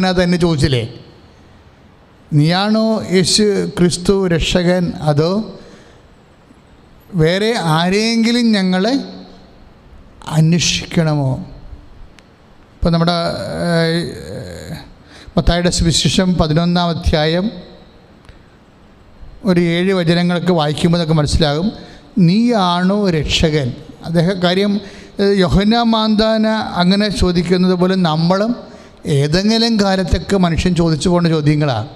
യോഹന്നാൻ തന്നെ ചോദിച്ചില്ലേ, നീയാണോ യേശു ക്രിസ്തു രക്ഷകൻ, അതോ വേറെ ആരെങ്കിലും ഞങ്ങളെ അന്വേഷിക്കണമോ? ഇപ്പോൾ നമ്മുടെ മത്തായിയുടെ സുവിശേഷം 11-ാം അധ്യായം ഒരു 7 വചനങ്ങൾക്ക് വായിക്കുമ്പോൾ നമുക്ക് മനസ്സിലാകും, നീയാണോ രക്ഷകൻ. അദ്ദേഹം കാര്യം യോഹന്നാൻ മാന്താന അങ്ങനെ ചോദിക്കുന്നത് പോലെ നമ്മളും ഏതെങ്കിലും കാലത്തൊക്കെ മനുഷ്യൻ ചോദിച്ചു പോകുന്ന ചോദ്യങ്ങളാണ്.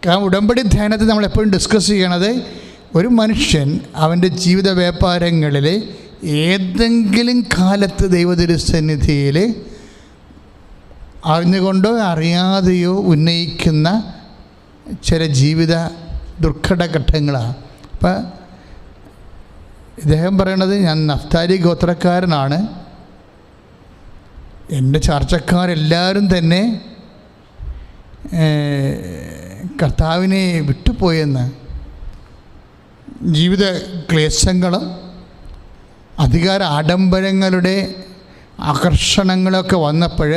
കാരണം ഉടമ്പടി ധ്യാനത്തിൽ നമ്മളെപ്പോഴും ഡിസ്കസ് ചെയ്യണത്, ഒരു മനുഷ്യൻ അവൻ്റെ ജീവിത വ്യാപാരങ്ങളിൽ ഏതെങ്കിലും കാലത്ത് ദൈവതിരുസന്നിധിയിൽ അറിഞ്ഞുകൊണ്ടോ അറിയാതെയോ ഉന്നയിക്കുന്ന ചില ജീവിത ദുർഘടഘട്ടങ്ങളാണ്. അപ്പം ഇദ്ദേഹം പറയണത്, ഞാൻ നഫ്താലി ഗോത്രക്കാരനാണ്, എൻ്റെ ചാർച്ചക്കാരെല്ലാവരും തന്നെ കർത്താവിനെ വിട്ടുപോയെന്ന്. ജീവിത ക്ലേശങ്ങളും അധികാര ആഡംബരങ്ങളുടെ ആകർഷണങ്ങളൊക്കെ വന്നപ്പോൾ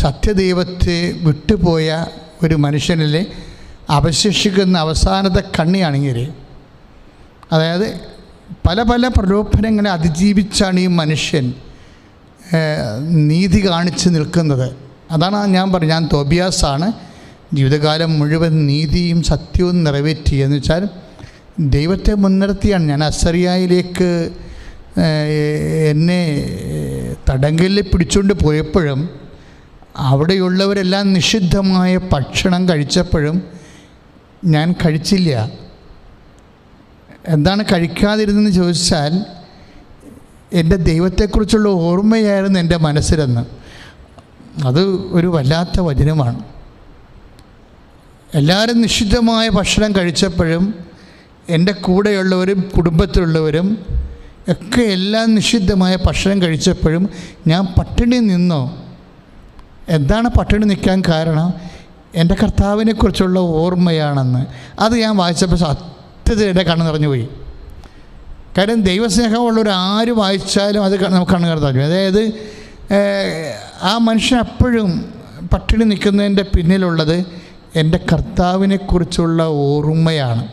സത്യദൈവത്തെ വിട്ടുപോയ ഒരു മനുഷ്യനിൽ അവശേഷിക്കുന്ന അവസാനത്തെ കണ്ണിയാണെങ്കിൽ, അതായത് പല പല പ്രലോഭനങ്ങളെ അതിജീവിച്ചാണ് ഈ മനുഷ്യൻ നീതി കാണിച്ച് നിൽക്കുന്നത്. അതാണ് ഞാൻ പറഞ്ഞു, ഞാൻ തോബിയാസാണ്, ജീവിതകാലം മുഴുവൻ നീതിയും സത്യവും നിറവേറ്റിയെന്ന് വെച്ചാൽ ദൈവത്തെ മുൻനിർത്തിയാണ്. ഞാൻ അസറിയായിലേക്ക് എന്നെ തടങ്കലിൽ പിടിച്ചുകൊണ്ട് പോയപ്പോഴും അവിടെയുള്ളവരെല്ലാം നിഷിദ്ധമായ ഭക്ഷണം കഴിച്ചപ്പോഴും ഞാൻ കഴിച്ചില്ല. എന്താണ് കഴിക്കാതിരുന്നെന്ന് ചോദിച്ചാൽ, എൻ്റെ ദൈവത്തെക്കുറിച്ചുള്ള ഓർമ്മയായിരുന്നു എൻ്റെ മനസ്സിലെന്ന്. അത് ഒരു വല്ലാത്ത വചനമാണ്. എല്ലാവരും നിഷിദ്ധമായ ഭക്ഷണം കഴിച്ചപ്പോഴും എൻ്റെ കൂടെയുള്ളവരും കുടുംബത്തിലുള്ളവരും ഒക്കെ എല്ലാം നിഷിദ്ധമായ ഭക്ഷണം കഴിച്ചപ്പോഴും ഞാൻ പട്ടിണി നിന്നോ? എന്താണ് പട്ടിണി നിൽക്കാൻ കാരണം? എൻ്റെ കർത്താവിനെക്കുറിച്ചുള്ള ഓർമ്മയാണെന്ന്. അത് ഞാൻ വായിച്ചപ്പോൾ സത്യത്തിൽ എൻ്റെ കണ്ണ് നിറഞ്ഞു പോയി. കാര്യം ദൈവസ്നേഹമുള്ളവർ ആര് വായിച്ചാലും അത് നമുക്ക് കണ്ണ് നിറഞ്ഞു. അതായത് ആ മനുഷ്യൻ അപ്പോഴും പട്ടിണി നിൽക്കുന്നതിൻ്റെ പിന്നിലുള്ളത് എൻ്റെ കർത്താവിനെക്കുറിച്ചുള്ള ഓർമ്മയാണ്.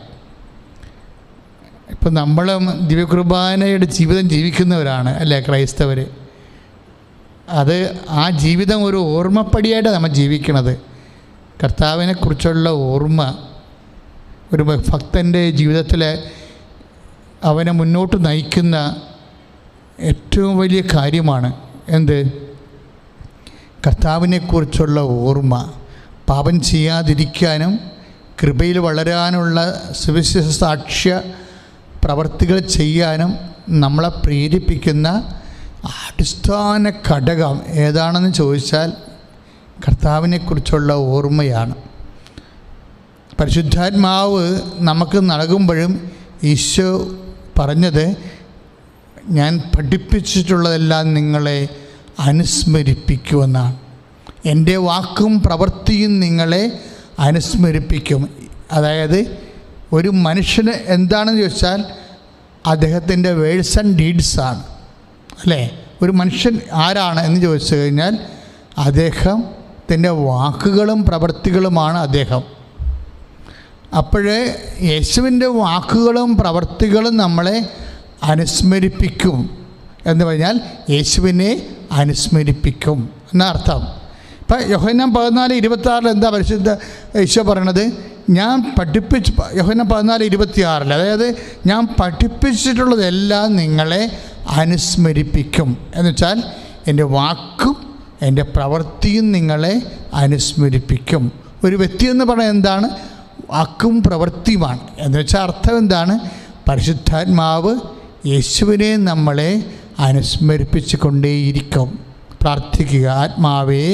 ഇപ്പം നമ്മൾ ദിവ്യകുർബാനയുടെ ജീവിതം ജീവിക്കുന്നവരാണ് അല്ലേ ക്രൈസ്തവർ. അത് ആ ജീവിതം ഒരു ഓർമ്മപ്പടിയായിട്ട് നമ്മൾ ജീവിക്കണത്. കർത്താവിനെക്കുറിച്ചുള്ള ഓർമ്മ ഒരു ഭക്തൻ്റെ ജീവിതത്തിൽ അവനെ മുന്നോട്ട് നയിക്കുന്ന ഏറ്റവും വലിയ കാര്യമാണ്. എന്ത്? കർത്താവിനെക്കുറിച്ചുള്ള ഓർമ്മ. പാപം ചെയ്യാതിരിക്കാനും കൃപയിൽ വളരാനുള്ള സുവിശേഷ സാക്ഷ്യ പ്രവർത്തികൾ ചെയ്യാനും നമ്മളെ പ്രേരിപ്പിക്കുന്ന അടിസ്ഥാന ഘടകം ഏതാണെന്ന് ചോദിച്ചാൽ കർത്താവിനെക്കുറിച്ചുള്ള ഓർമ്മയാണ്. പരിശുദ്ധാത്മാവ് നമുക്ക് നൽകുമ്പോഴും ഈശോ പറഞ്ഞത്, ഞാൻ പഠിപ്പിച്ചിട്ടുള്ളതെല്ലാം നിങ്ങളെ അനുസ്മരിപ്പിക്കുമെന്നാണ്. എൻ്റെ വാക്കും പ്രവൃത്തിയും നിങ്ങളെ അനുസ്മരിപ്പിക്കും. അതായത് ഒരു മനുഷ്യന് എന്താണെന്ന് ചോദിച്ചാൽ അദ്ദേഹത്തിൻ്റെ വേഴ്സ് ആൻഡ് ഡീഡ്സാണ് അല്ലേ. ഒരു മനുഷ്യൻ ആരാണ് എന്ന് ചോദിച്ചു കഴിഞ്ഞാൽ അദ്ദേഹത്തിൻ്റെ വാക്കുകളും പ്രവൃത്തികളുമാണ് അദ്ദേഹം. അപ്പോഴേ യേശുവിൻ്റെ വാക്കുകളും പ്രവൃത്തികളും നമ്മളെ അനുസ്മരിപ്പിക്കും എന്ന് പറഞ്ഞാൽ യേശുവിനെ അനുസ്മരിപ്പിക്കും എന്നർത്ഥം. ഇപ്പം യോഹന്നാൻ 14:26 എന്താ പരിശുദ്ധ ഈശോ പറയണത്? ഞാൻ യോഹന്നാൻ 14:26, അതായത് ഞാൻ പഠിപ്പിച്ചിട്ടുള്ളതെല്ലാം നിങ്ങളെ അനുസ്മരിപ്പിക്കും എന്ന് വെച്ചാൽ എൻ്റെ വാക്കും എൻ്റെ പ്രവൃത്തിയും നിങ്ങളെ അനുസ്മരിപ്പിക്കും. ഒരു വ്യക്തി എന്ന് പറയുന്നത് എന്താണ്? വാക്കും പ്രവൃത്തിയുമാണ്. എന്ന് വെച്ചാൽ അർത്ഥം എന്താണ്? പരിശുദ്ധാത്മാവ് യേശുവിനെ നമ്മളെ അനുസ്മരിപ്പിച്ചു കൊണ്ടേയിരിക്കും. പ്രാർത്ഥിക്കുക. ആത്മാവേ,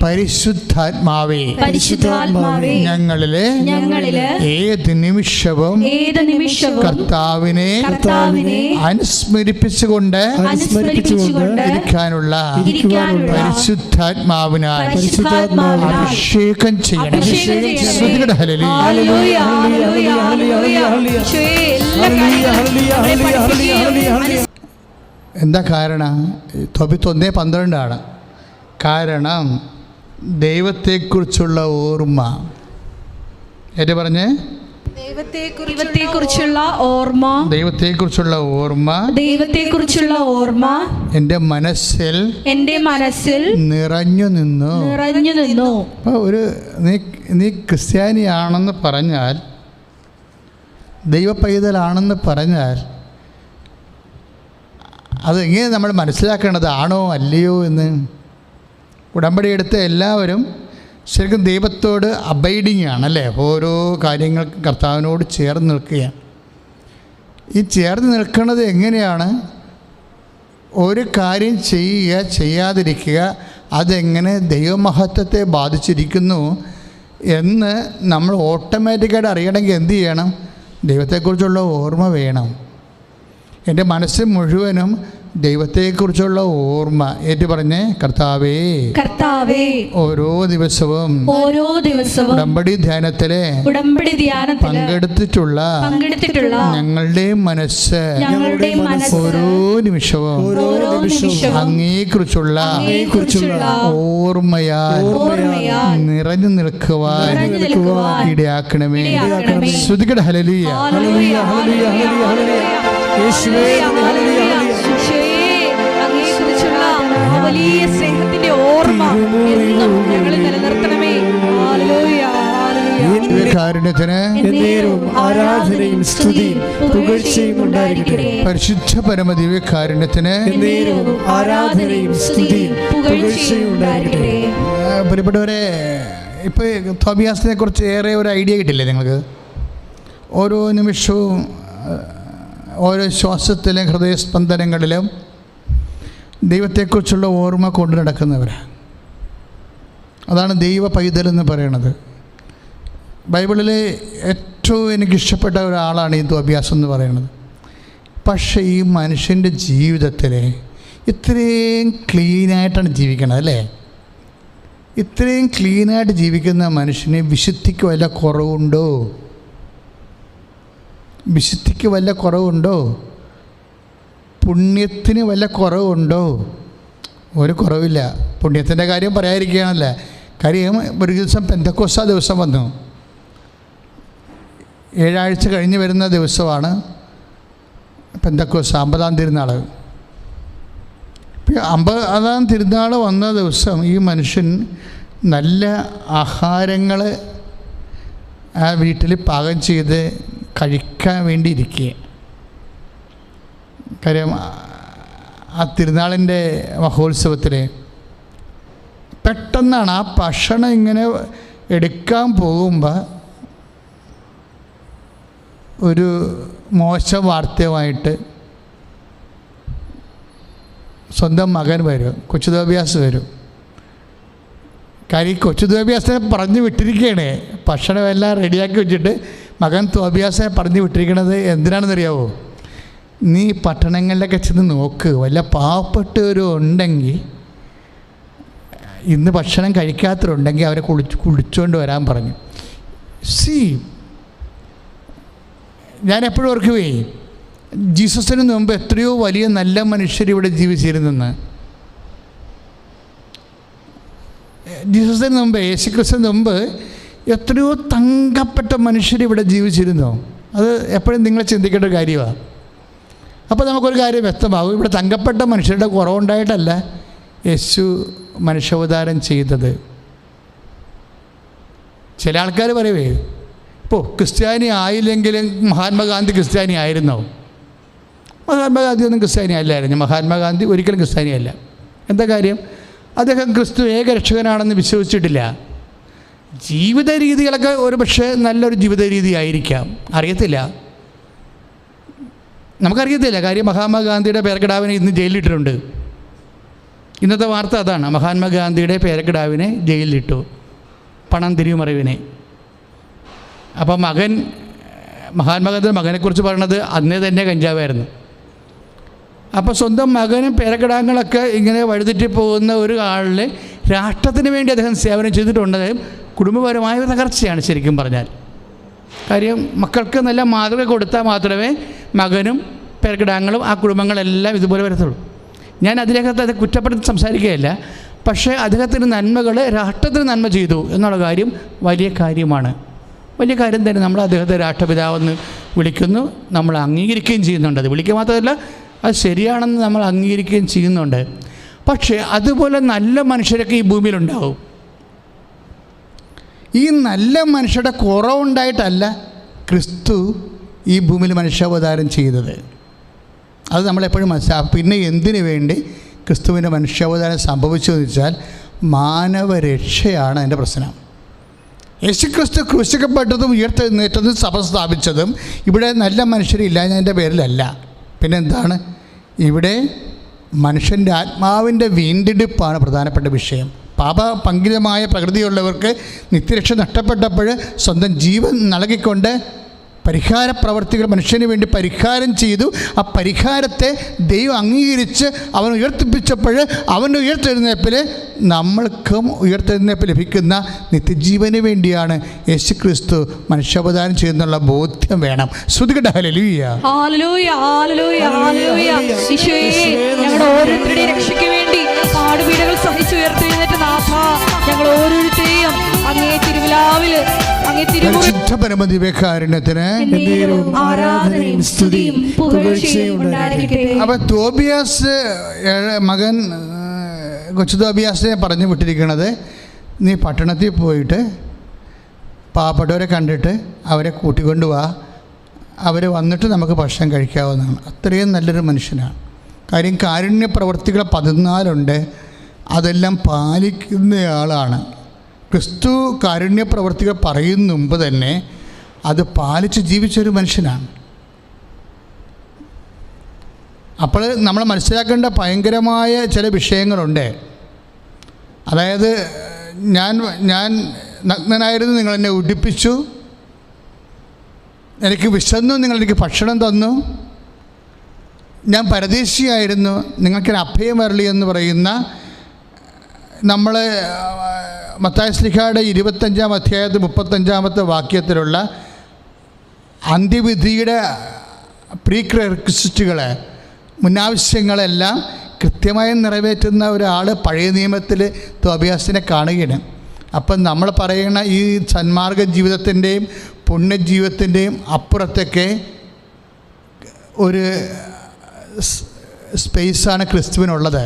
പരിശുദ്ധാത്മാവേ, ഞങ്ങളിലെ ഏത് നിമിഷവും കർത്താവിനെ അനുസ്മരിപ്പിച്ചുകൊണ്ട് ഇരിക്കാനുള്ള പരിശുദ്ധാത്മാവിനാൽ അഭിഷേകം ചെയ്യണം. എന്താ കാരണം? തോബിത്ത് 1:12 കാരണം ദൈവത്തെക്കുറിച്ചുള്ള ഓർമ്മ. ഏറ്റു പറഞ്ഞേ, ദൈവത്തെക്കുറിച്ചുള്ള ഓർമ്മ, ദൈവത്തെക്കുറിച്ചുള്ള ഓർമ്മ, ദൈവത്തെക്കുറിച്ചുള്ള ഓർമ്മ എൻ്റെ മനസ്സിൽ നിറഞ്ഞു നിന്നു. അപ്പോൾ നീ ക്രിസ്ത്യാനിയാണെന്ന് പറഞ്ഞാൽ, ദൈവ പൈതലാണെന്ന് പറഞ്ഞാൽ, അതെങ്ങനെ നമ്മൾ മനസ്സിലാക്കേണ്ടത്? ആണോ അല്ലയോ എന്ന്. ഉടമ്പടി എടുത്ത എല്ലാവരും ശരിക്കും ദൈവത്തോട് അബൈഡിങ് ആണല്ലേ. ഓരോ കാര്യങ്ങൾക്കും കർത്താവിനോട് ചേർന്ന് നിൽക്കുകയാണ്. ഈ ചേർന്ന് നിൽക്കുന്നത് എങ്ങനെയാണ്? ഒരു കാര്യം ചെയ്യുക, ചെയ്യാതിരിക്കുക, അതെങ്ങനെ ദൈവമഹത്വത്തെ ബാധിച്ചിരിക്കുന്നു എന്ന് നമ്മൾ ഓട്ടോമാറ്റിക്കായിട്ട് അറിയണമെങ്കിൽ എന്ത് ചെയ്യണം? ദൈവത്തെക്കുറിച്ചുള്ള ഓർമ്മ വേണം. എൻ്റെ മനസ്സ് മുഴുവനും ദൈവത്തെക്കുറിച്ചുള്ള ഓർമ്മ. ഏറ്റു പറഞ്ഞേ, കർത്താവേ ഓരോ ദിവസവും ഉടമ്പടി ധ്യാനത്തിലെ പങ്കെടുത്തിട്ടുള്ള ഞങ്ങളുടെ മനസ്സ് ഓരോ നിമിഷവും അങ്ങേക്കുറിച്ചുള്ള ഓർമ്മയാൽ നിറഞ്ഞു നിൽക്കുവാൻ ഇടയാക്കണമേ. ശ്രുതികട ഹല്ലേലൂയ. വലിയ സ്നേഹത്തിന്റെ ഓർമ്മ എന്നും ഞങ്ങളിൽ നിലനിർത്തണമേ. ആരാധനയും സ്തുതിയും പുകഴ്ചയും ഉണ്ടായിരിക്കട്ടെ. പരിശുദ്ധ പരമദിവ്യകാരുണ്യത്തിന് ആരാധനയും സ്തുതിയും പുകഴ്ചയും ഉണ്ടായിരിക്കട്ടെ. പ്രിയപ്പെട്ടവരെ, ഇപ്പോൾ തോബിയാസിനെ കുറിച്ച് ഏറെ ഒരു ഐഡിയ കിട്ടില്ലേ നിങ്ങൾക്ക്? ഓരോ നിമിഷവും ഓരോ ശ്വാസത്തിലും ഹൃദയസ്പന്ദനങ്ങളിലും ദൈവത്തെക്കുറിച്ചുള്ള ഓർമ്മ കൊണ്ടു നടക്കുന്നവരാണ്. അതാണ് ദൈവ പൈതലെന്ന് പറയണത്. ബൈബിളിലെ ഏറ്റവും എനിക്കിഷ്ടപ്പെട്ട ഒരാളാണ് ഈ തോബിയാസ് എന്ന് പറയുന്നത്. പക്ഷേ ഈ മനുഷ്യൻ്റെ ജീവിതത്തിൽ ഇത്രയും ക്ലീനായിട്ടാണ് ജീവിക്കണത് അല്ലേ? ഇത്രയും ക്ലീനായിട്ട് ജീവിക്കുന്ന മനുഷ്യന് വിശുദ്ധിക്ക് വല്ല കുറവുണ്ടോ? വിശുദ്ധിക്ക് വല്ല കുറവുണ്ടോ? പുണ്യത്തിന് വല്ല കുറവുണ്ടോ? ഒരു കുറവില്ല. പുണ്യത്തിൻ്റെ കാര്യം പറയാതിരിക്കുകയാണല്ലേ. കാര്യം ഒരു ദിവസം പെന്തക്കോസ്താ ദിവസം വന്നു. 7 ആഴ്ച കഴിഞ്ഞ് വരുന്ന ദിവസമാണ് പെന്തക്കോസ്ത, 50-ാം തിരുനാൾ. 50-ാം തിരുനാൾ വന്ന ദിവസം ഈ മനുഷ്യൻ നല്ല ആഹാരങ്ങൾ ആ വീട്ടിൽ പാകം ചെയ്ത് കഴിക്കാൻ വേണ്ടി ഇരിക്കുക. കാര്യം ആ തിരുനാളിൻ്റെ മഹോത്സവത്തിൽ പെട്ടെന്നാണ് ആ ഭക്ഷണം ഇങ്ങനെ എടുക്കാൻ പോകുമ്പോൾ ഒരു മോശം വാർത്തയുമായിട്ട് സ്വന്തം മകൻ വരും, കൊച്ചു തോബിയാസ് വരും. കാര്യം കൊച്ചു തോബിയാസിനെ പറഞ്ഞു വിട്ടിരിക്കുകയാണ്. ഭക്ഷണമെല്ലാം റെഡിയാക്കി വെച്ചിട്ട് മകൻ തോബിയാസിനെ പറഞ്ഞു വിട്ടിരിക്കണത് എന്തിനാണെന്നറിയാവോ? നീ പട്ടണങ്ങളിലൊക്കെ ചെന്ന് നോക്ക്, വല്ല പാവപ്പെട്ടവരും ഉണ്ടെങ്കിൽ, ഇന്ന് ഭക്ഷണം കഴിക്കാത്തവരുണ്ടെങ്കിൽ അവരെ കുളിച്ചുകൊണ്ട് വരാൻ പറഞ്ഞു. ഞാൻ എപ്പോഴും ഓർക്കുവേ, ജീസസിന് മുമ്പ് എത്രയോ വലിയ നല്ല മനുഷ്യരിവിടെ ജീവിച്ചിരുന്നെന്ന്. ജീസസിന് മുമ്പ്, യേശുക്രിസ്തുവിന് മുമ്പ് എത്രയോ തങ്കപ്പെട്ട മനുഷ്യരിവിടെ ജീവിച്ചിരുന്നു. അത് എപ്പോഴും നിങ്ങൾ ചിന്തിക്കേണ്ട ഒരു കാര്യമാണ്. അപ്പോൾ നമുക്കൊരു കാര്യം വ്യക്തമാകും, ഇവിടെ തങ്കപ്പെട്ട മനുഷ്യരുടെ കുറവുണ്ടായിട്ടല്ല യേശു മനുഷ്യാവതാരം ചെയ്തത്. ചില ആൾക്കാർ പറയുവേ, ഇപ്പോൾ ക്രിസ്ത്യാനി ആയില്ലെങ്കിലും മഹാത്മാഗാന്ധി ക്രിസ്ത്യാനി ആയിരുന്നോ? മഹാത്മാഗാന്ധി ഒന്നും ക്രിസ്ത്യാനി അല്ലായിരുന്നു. മഹാത്മാഗാന്ധി ഒരിക്കലും ക്രിസ്ത്യാനി അല്ല. എന്താ കാര്യം? അദ്ദേഹം ക്രിസ്തു ഏകരക്ഷകനാണെന്ന് വിശ്വസിച്ചിട്ടില്ല. ജീവിത രീതികളൊക്കെ ഒരു പക്ഷേ നല്ലൊരു ജീവിത രീതി ആയിരിക്കാം, അറിയത്തില്ല, നമുക്കറിയത്തില്ല. കാര്യം മഹാത്മാഗാന്ധിയുടെ പേരക്കിടാവിനെ ഇന്ന് ജയിലിലിട്ടിട്ടുണ്ട്. ഇന്നത്തെ വാർത്ത അതാണ്. മഹാത്മാഗാന്ധിയുടെ പേരക്കിടാവിനെ ജയിലിലിട്ടു, പണം തിരിമറിവിനെ. അപ്പം മഹാത്മാഗാന്ധിയുടെ മകനെക്കുറിച്ച് പറയണത് അന്നേ തന്നെ കഞ്ചാവായിരുന്നു. അപ്പോൾ സ്വന്തം മകനും പേരക്കിടാങ്ങളൊക്കെ ഇങ്ങനെ വഴിതെറ്റി പോകുന്ന ഒരു ആളിൽ രാഷ്ട്രത്തിന് വേണ്ടി അദ്ദേഹം സേവനം ചെയ്തിട്ടുണ്ട്. കുടുംബപരമായ തകർച്ചയാണ് ശരിക്കും പറഞ്ഞാൽ. കാര്യം മക്കൾക്ക് നല്ല മാതൃക കൊടുത്താൽ മാത്രമേ മകനും പേരക്കിടാങ്ങളും ആ കുടുംബങ്ങളെല്ലാം ഇതുപോലെ വരത്തുള്ളൂ. ഞാൻ അദ്ദേഹത്തെ അത് കുറ്റപ്പെടുത്തി സംസാരിക്കുകയല്ല. പക്ഷേ അദ്ദേഹത്തിൻ്റെ നന്മകൾ രാഷ്ട്രത്തിന് നന്മ ചെയ്തു എന്നുള്ള കാര്യം വലിയ കാര്യമാണ്. വലിയ കാര്യം തന്നെ. നമ്മൾ അദ്ദേഹത്തെ രാഷ്ട്രപിതാവെന്ന് വിളിക്കുന്നു, നമ്മൾ അംഗീകരിക്കുകയും ചെയ്യുന്നുണ്ട്. അത് വിളിക്കുക മാത്രമല്ല, അത് ശരിയാണെന്ന് നമ്മൾ അംഗീകരിക്കുകയും ചെയ്യുന്നുണ്ട്. പക്ഷേ അതുപോലെ നല്ല മനുഷ്യരൊക്കെ ഈ ഭൂമിയിലുണ്ടാവും. ഈ നല്ല മനുഷ്യരുടെ കുറവുണ്ടായിട്ടല്ല ക്രിസ്തു ഈ ഭൂമിയിൽ മനുഷ്യാവതാരം ചെയ്തത്. അത് നമ്മളെപ്പോഴും മനസ്സിലാക്കും. പിന്നെ എന്തിനു വേണ്ടി ക്രിസ്തുവിൻ്റെ മനുഷ്യാവതാരം സംഭവിച്ചതെന്ന് വെച്ചാൽ മാനവരക്ഷയാണ് എൻ്റെ പ്രശ്നം. യേശുക്രിസ്തു ക്രൂശിക്കപ്പെട്ടതും ഉയർത്തെഴുന്നേറ്റതും സഭ സ്ഥാപിച്ചതും ഇവിടെ നല്ല മനുഷ്യരില്ലാഞ്ഞതിൻ്റെ പേരിലല്ല. പിന്നെന്താണ്? ഇവിടെ മനുഷ്യൻ്റെ ആത്മാവിൻ്റെ വീണ്ടെടുപ്പാണ് പ്രധാനപ്പെട്ട വിഷയം. പാപപങ്കിതമായ പ്രകൃതിയുള്ളവർക്ക് നിത്യരക്ഷ നഷ്ടപ്പെട്ടപ്പോൾ സ്വന്തം ജീവൻ നൽകിക്കൊണ്ട് പരിഹാര പ്രവർത്തികൾ മനുഷ്യന് വേണ്ടി പരിഹാരം ചെയ്തു. ആ പരിഹാരത്തെ ദൈവം അംഗീകരിച്ച് അവൻ ഉയർത്തിപ്പിച്ചപ്പോൾ അവൻ്റെ ഉയർത്തെഴുന്നേൽപ്പിൽ നമ്മൾക്കും ഉയർത്തെഴുന്നേൽപ്പ് ലഭിക്കുന്ന നിത്യജീവന് വേണ്ടിയാണ് യേശുക്രിസ്തു മനുഷ്യാവതാരം ചെയ്യുന്നുള്ള ബോധ്യം വേണം. ശ്രുതികട്ടെ ഹല്ലേലൂയ. Hallelujah, hallelujah, hallelujah. ഈശോയേ, ഞങ്ങളുടെ ഓരോരുത്തരുടെയും രക്ഷയ്ക്ക് വേണ്ടി പാടുപീഡകൾ സഹിച്ച് ഉയർത്തെഴുന്നേറ്റ നാഥ, ഞങ്ങൾ ഓരോരുത്തരെയും അങ്ങേ തിരുവിലാവില് പരിശുദ്ധ പരമദിവ്യകാരുണ്യത്തിന് ആരാധനയും സ്തുതിയും പുകഴ്ചയും ഉണ്ടായിരിക്കട്ടെ. അപ്പം തോബിയാസ് മകൻ കൊച്ചു തോബിയാസിനെ പറഞ്ഞു വിട്ടിരിക്കുന്നത്, നീ പട്ടണത്തിൽ പോയിട്ട് പാവപ്പെട്ടവരെ കണ്ടിട്ട് അവരെ കൂട്ടിക്കൊണ്ടുപോവാ, അവർ വന്നിട്ട് നമുക്ക് ഭക്ഷണം കഴിക്കാവുന്നതാണ്. അത്രയും നല്ലൊരു മനുഷ്യനാണ്. കാര്യം കാരുണ്യ പ്രവർത്തികൾ 14 അതെല്ലാം പാലിക്കുന്നയാളാണ്. ക്രിസ്തു കാരുണ്യ പ്രവർത്തികൾ പറയുന്ന മുമ്പ് തന്നെ അത് പാലിച്ച് ജീവിച്ചൊരു മനുഷ്യനാണ്. അപ്പോൾ നമ്മൾ മനസ്സിലാക്കേണ്ട ഭയങ്കരമായ ചില വിഷയങ്ങളുണ്ട്. അതായത് ഞാൻ നഗ്നനായിരുന്നു, നിങ്ങളെന്നെ ഉടുപ്പിച്ചു, എനിക്ക് വിശന്നു, നിങ്ങളെനിക്ക് ഭക്ഷണം തന്നു, ഞാൻ പരദേശിയായിരുന്നു, നിങ്ങൾക്കൊരു അഭയം വരളി എന്ന് പറയുന്ന നമ്മൾ മത്തായി ശ്ലീഹായുടെ 25-ാം അധ്യായത്തിൽ 35-ാമത്തെ വാക്യത്തിലുള്ള അന്ത്യവിധിയുടെ പ്രീക്രെക്സിറ്റുകൾ, മുന്നാവശ്യങ്ങളെല്ലാം കൃത്യമായി നിറവേറ്റുന്ന ഒരാൾ പഴയ നിയമത്തിൽ തോബിയാസിനെ കാണുകയാണ്. അപ്പം നമ്മൾ പറയുന്ന ഈ സന്മാർഗ ജീവിതത്തിൻ്റെയും പുണ്യജീവിതത്തിൻ്റെയും അപ്പുറത്തൊക്കെ ഒരു സ്പേസാണ് ക്രിസ്തുവിനുള്ളത്.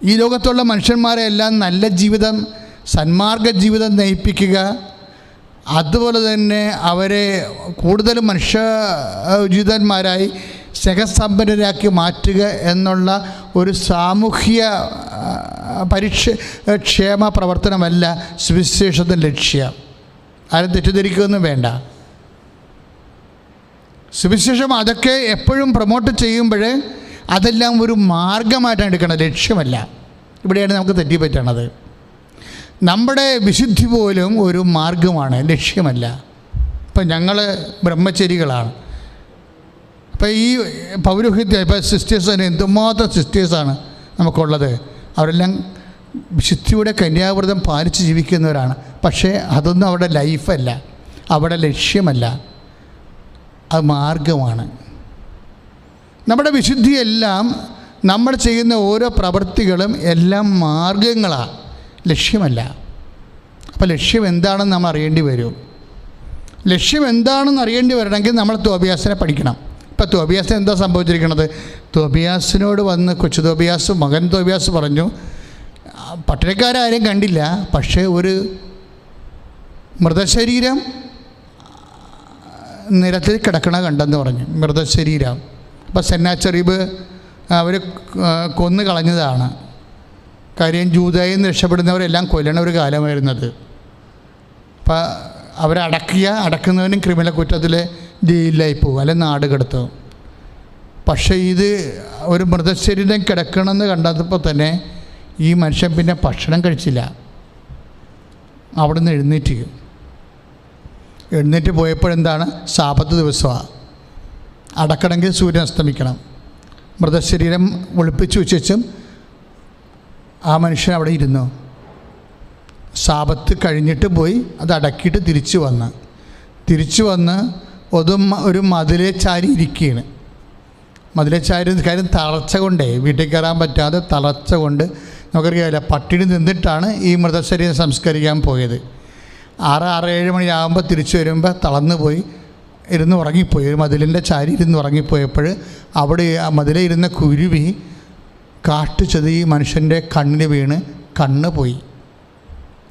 ഈ ലോകത്തുള്ള മനുഷ്യന്മാരെല്ലാം നല്ല ജീവിതം, സന്മാർഗ ജീവിതം നയിപ്പിക്കുക, അതുപോലെ തന്നെ അവരെ കൂടുതൽ മനുഷ്യോചിതന്മാരായി സ്നേഹസമ്പന്നരാക്കി മാറ്റുക എന്നുള്ള ഒരു സാമൂഹ്യ ക്ഷേമ പ്രവർത്തനമല്ല സുവിശേഷത്തിൻ്റെ ലക്ഷ്യം. ആരും തെറ്റിദ്ധരിക്കുകയൊന്നും വേണ്ട. സുവിശേഷം അതൊക്കെ എപ്പോഴും പ്രൊമോട്ട് ചെയ്യുമ്പോൾ അതെല്ലാം ഒരു മാർഗമായിട്ടാണ് എടുക്കണം, ലക്ഷ്യമല്ല. ഇവിടെയാണ് നമുക്ക് തെറ്റിപ്പറ്റണത്. നമ്മുടെ വിശുദ്ധി പോലും ഒരു മാർഗമാണ്, ലക്ഷ്യമല്ല. ഇപ്പം ഞങ്ങൾ ബ്രഹ്മചരികളാണ്. അപ്പം ഈ പൗരോഹിത്യം, ഇപ്പം സിസ്റ്റേഴ്സ് തന്നെ എന്തുമാത്രം സിസ്റ്റേഴ്സാണ് നമുക്കുള്ളത്. അവരെല്ലാം വിശുദ്ധിയുടെ കന്യാവ്രതം പാലിച്ച് ജീവിക്കുന്നവരാണ്. പക്ഷേ അതൊന്നും അവിടെ ലൈഫല്ല, അവിടെ ലക്ഷ്യമല്ല, അത് മാർഗമാണ്. നമ്മുടെ വിശുദ്ധിയെല്ലാം നമ്മൾ ചെയ്യുന്ന ഓരോ പ്രവൃത്തികളും എല്ലാം മാർഗങ്ങളാണ്, ലക്ഷ്യമല്ല. അപ്പോൾ ലക്ഷ്യം എന്താണെന്ന് നമ്മൾ അറിയേണ്ടി വരും. ലക്ഷ്യം എന്താണെന്ന് അറിയേണ്ടി വരണമെങ്കിൽ നമ്മൾ തോബിയാസിനെ പഠിക്കണം. ഇപ്പോൾ തോബിയാസിന് എന്താ സംഭവിച്ചിരിക്കുന്നത്? തോബിയാസിനോട് വന്ന് കൊച്ചു തോബിയാസ്, മകൻ തോബിയാസ് പറഞ്ഞു, പട്ടണക്കാരും കണ്ടില്ല, പക്ഷേ ഒരു മൃതശരീരം നിരത്തിൽ കിടക്കണ കണ്ടെന്ന് പറഞ്ഞു. മൃതശരീരം. അപ്പോൾ സെന്നാച്ചെറിബ് അവർ കൊന്നു കളഞ്ഞതാണ്. കാര്യം ജൂദയിൽ നിന്ന് രക്ഷപ്പെടുന്നവരെല്ലാം കൊല്ലണ ഒരു കാലമായിരുന്നത്. അപ്പം അടക്കുന്നവനും ക്രിമിനൽ കുറ്റത്തിൽ ജയിലിലായി പോകും, അല്ലെങ്കിൽ നാട് കടത്തും. പക്ഷേ ഇത് ഒരു മൃതശരീരം കിടക്കണമെന്ന് കണ്ടപ്പോൾ തന്നെ ഈ മനുഷ്യൻ പിന്നെ ഭക്ഷണം കഴിച്ചില്ല. അവിടെ നിന്ന് എഴുന്നേറ്റ് പോയപ്പോഴെന്താണ്? സാബത്ത് ദിവസമാണ്. അടക്കണമെങ്കിൽ സൂര്യൻ അസ്തമിക്കണം. മൃതശരീരം ഒളിപ്പിച്ചു വെച്ചും ആ മനുഷ്യൻ അവിടെ ഇരുന്നു. സാബത്ത് കഴിഞ്ഞിട്ട് പോയി അത് അടക്കിയിട്ട് തിരിച്ചു വന്ന് ഒരു മതിലെ ചാരി ഇരിക്കുകയാണ്. കാര്യം തളർച്ച കൊണ്ടേ വീട്ടിൽ കയറാൻ പറ്റാതെ തളർച്ച കൊണ്ട് നമുക്കറിയാമല്ല, പട്ടിണി നിന്നിട്ടാണ് ഈ മൃതശരീരം സംസ്കരിക്കാൻ പോയത്. 6-7 മണിയാകുമ്പോൾ തിരിച്ചു വരുമ്പോൾ തളർന്നു പോയി ഉറങ്ങിപ്പോയി. ഒരു മതിലിൻ്റെ ചാരി ഉറങ്ങിപ്പോയപ്പോൾ അവിടെ ആ മതിലെ ഇരുന്ന കുരുവി കാട്ടുചെത് ഈ മനുഷ്യൻ്റെ കണ്ണിന് വീണ് കണ്ണ് പോയി,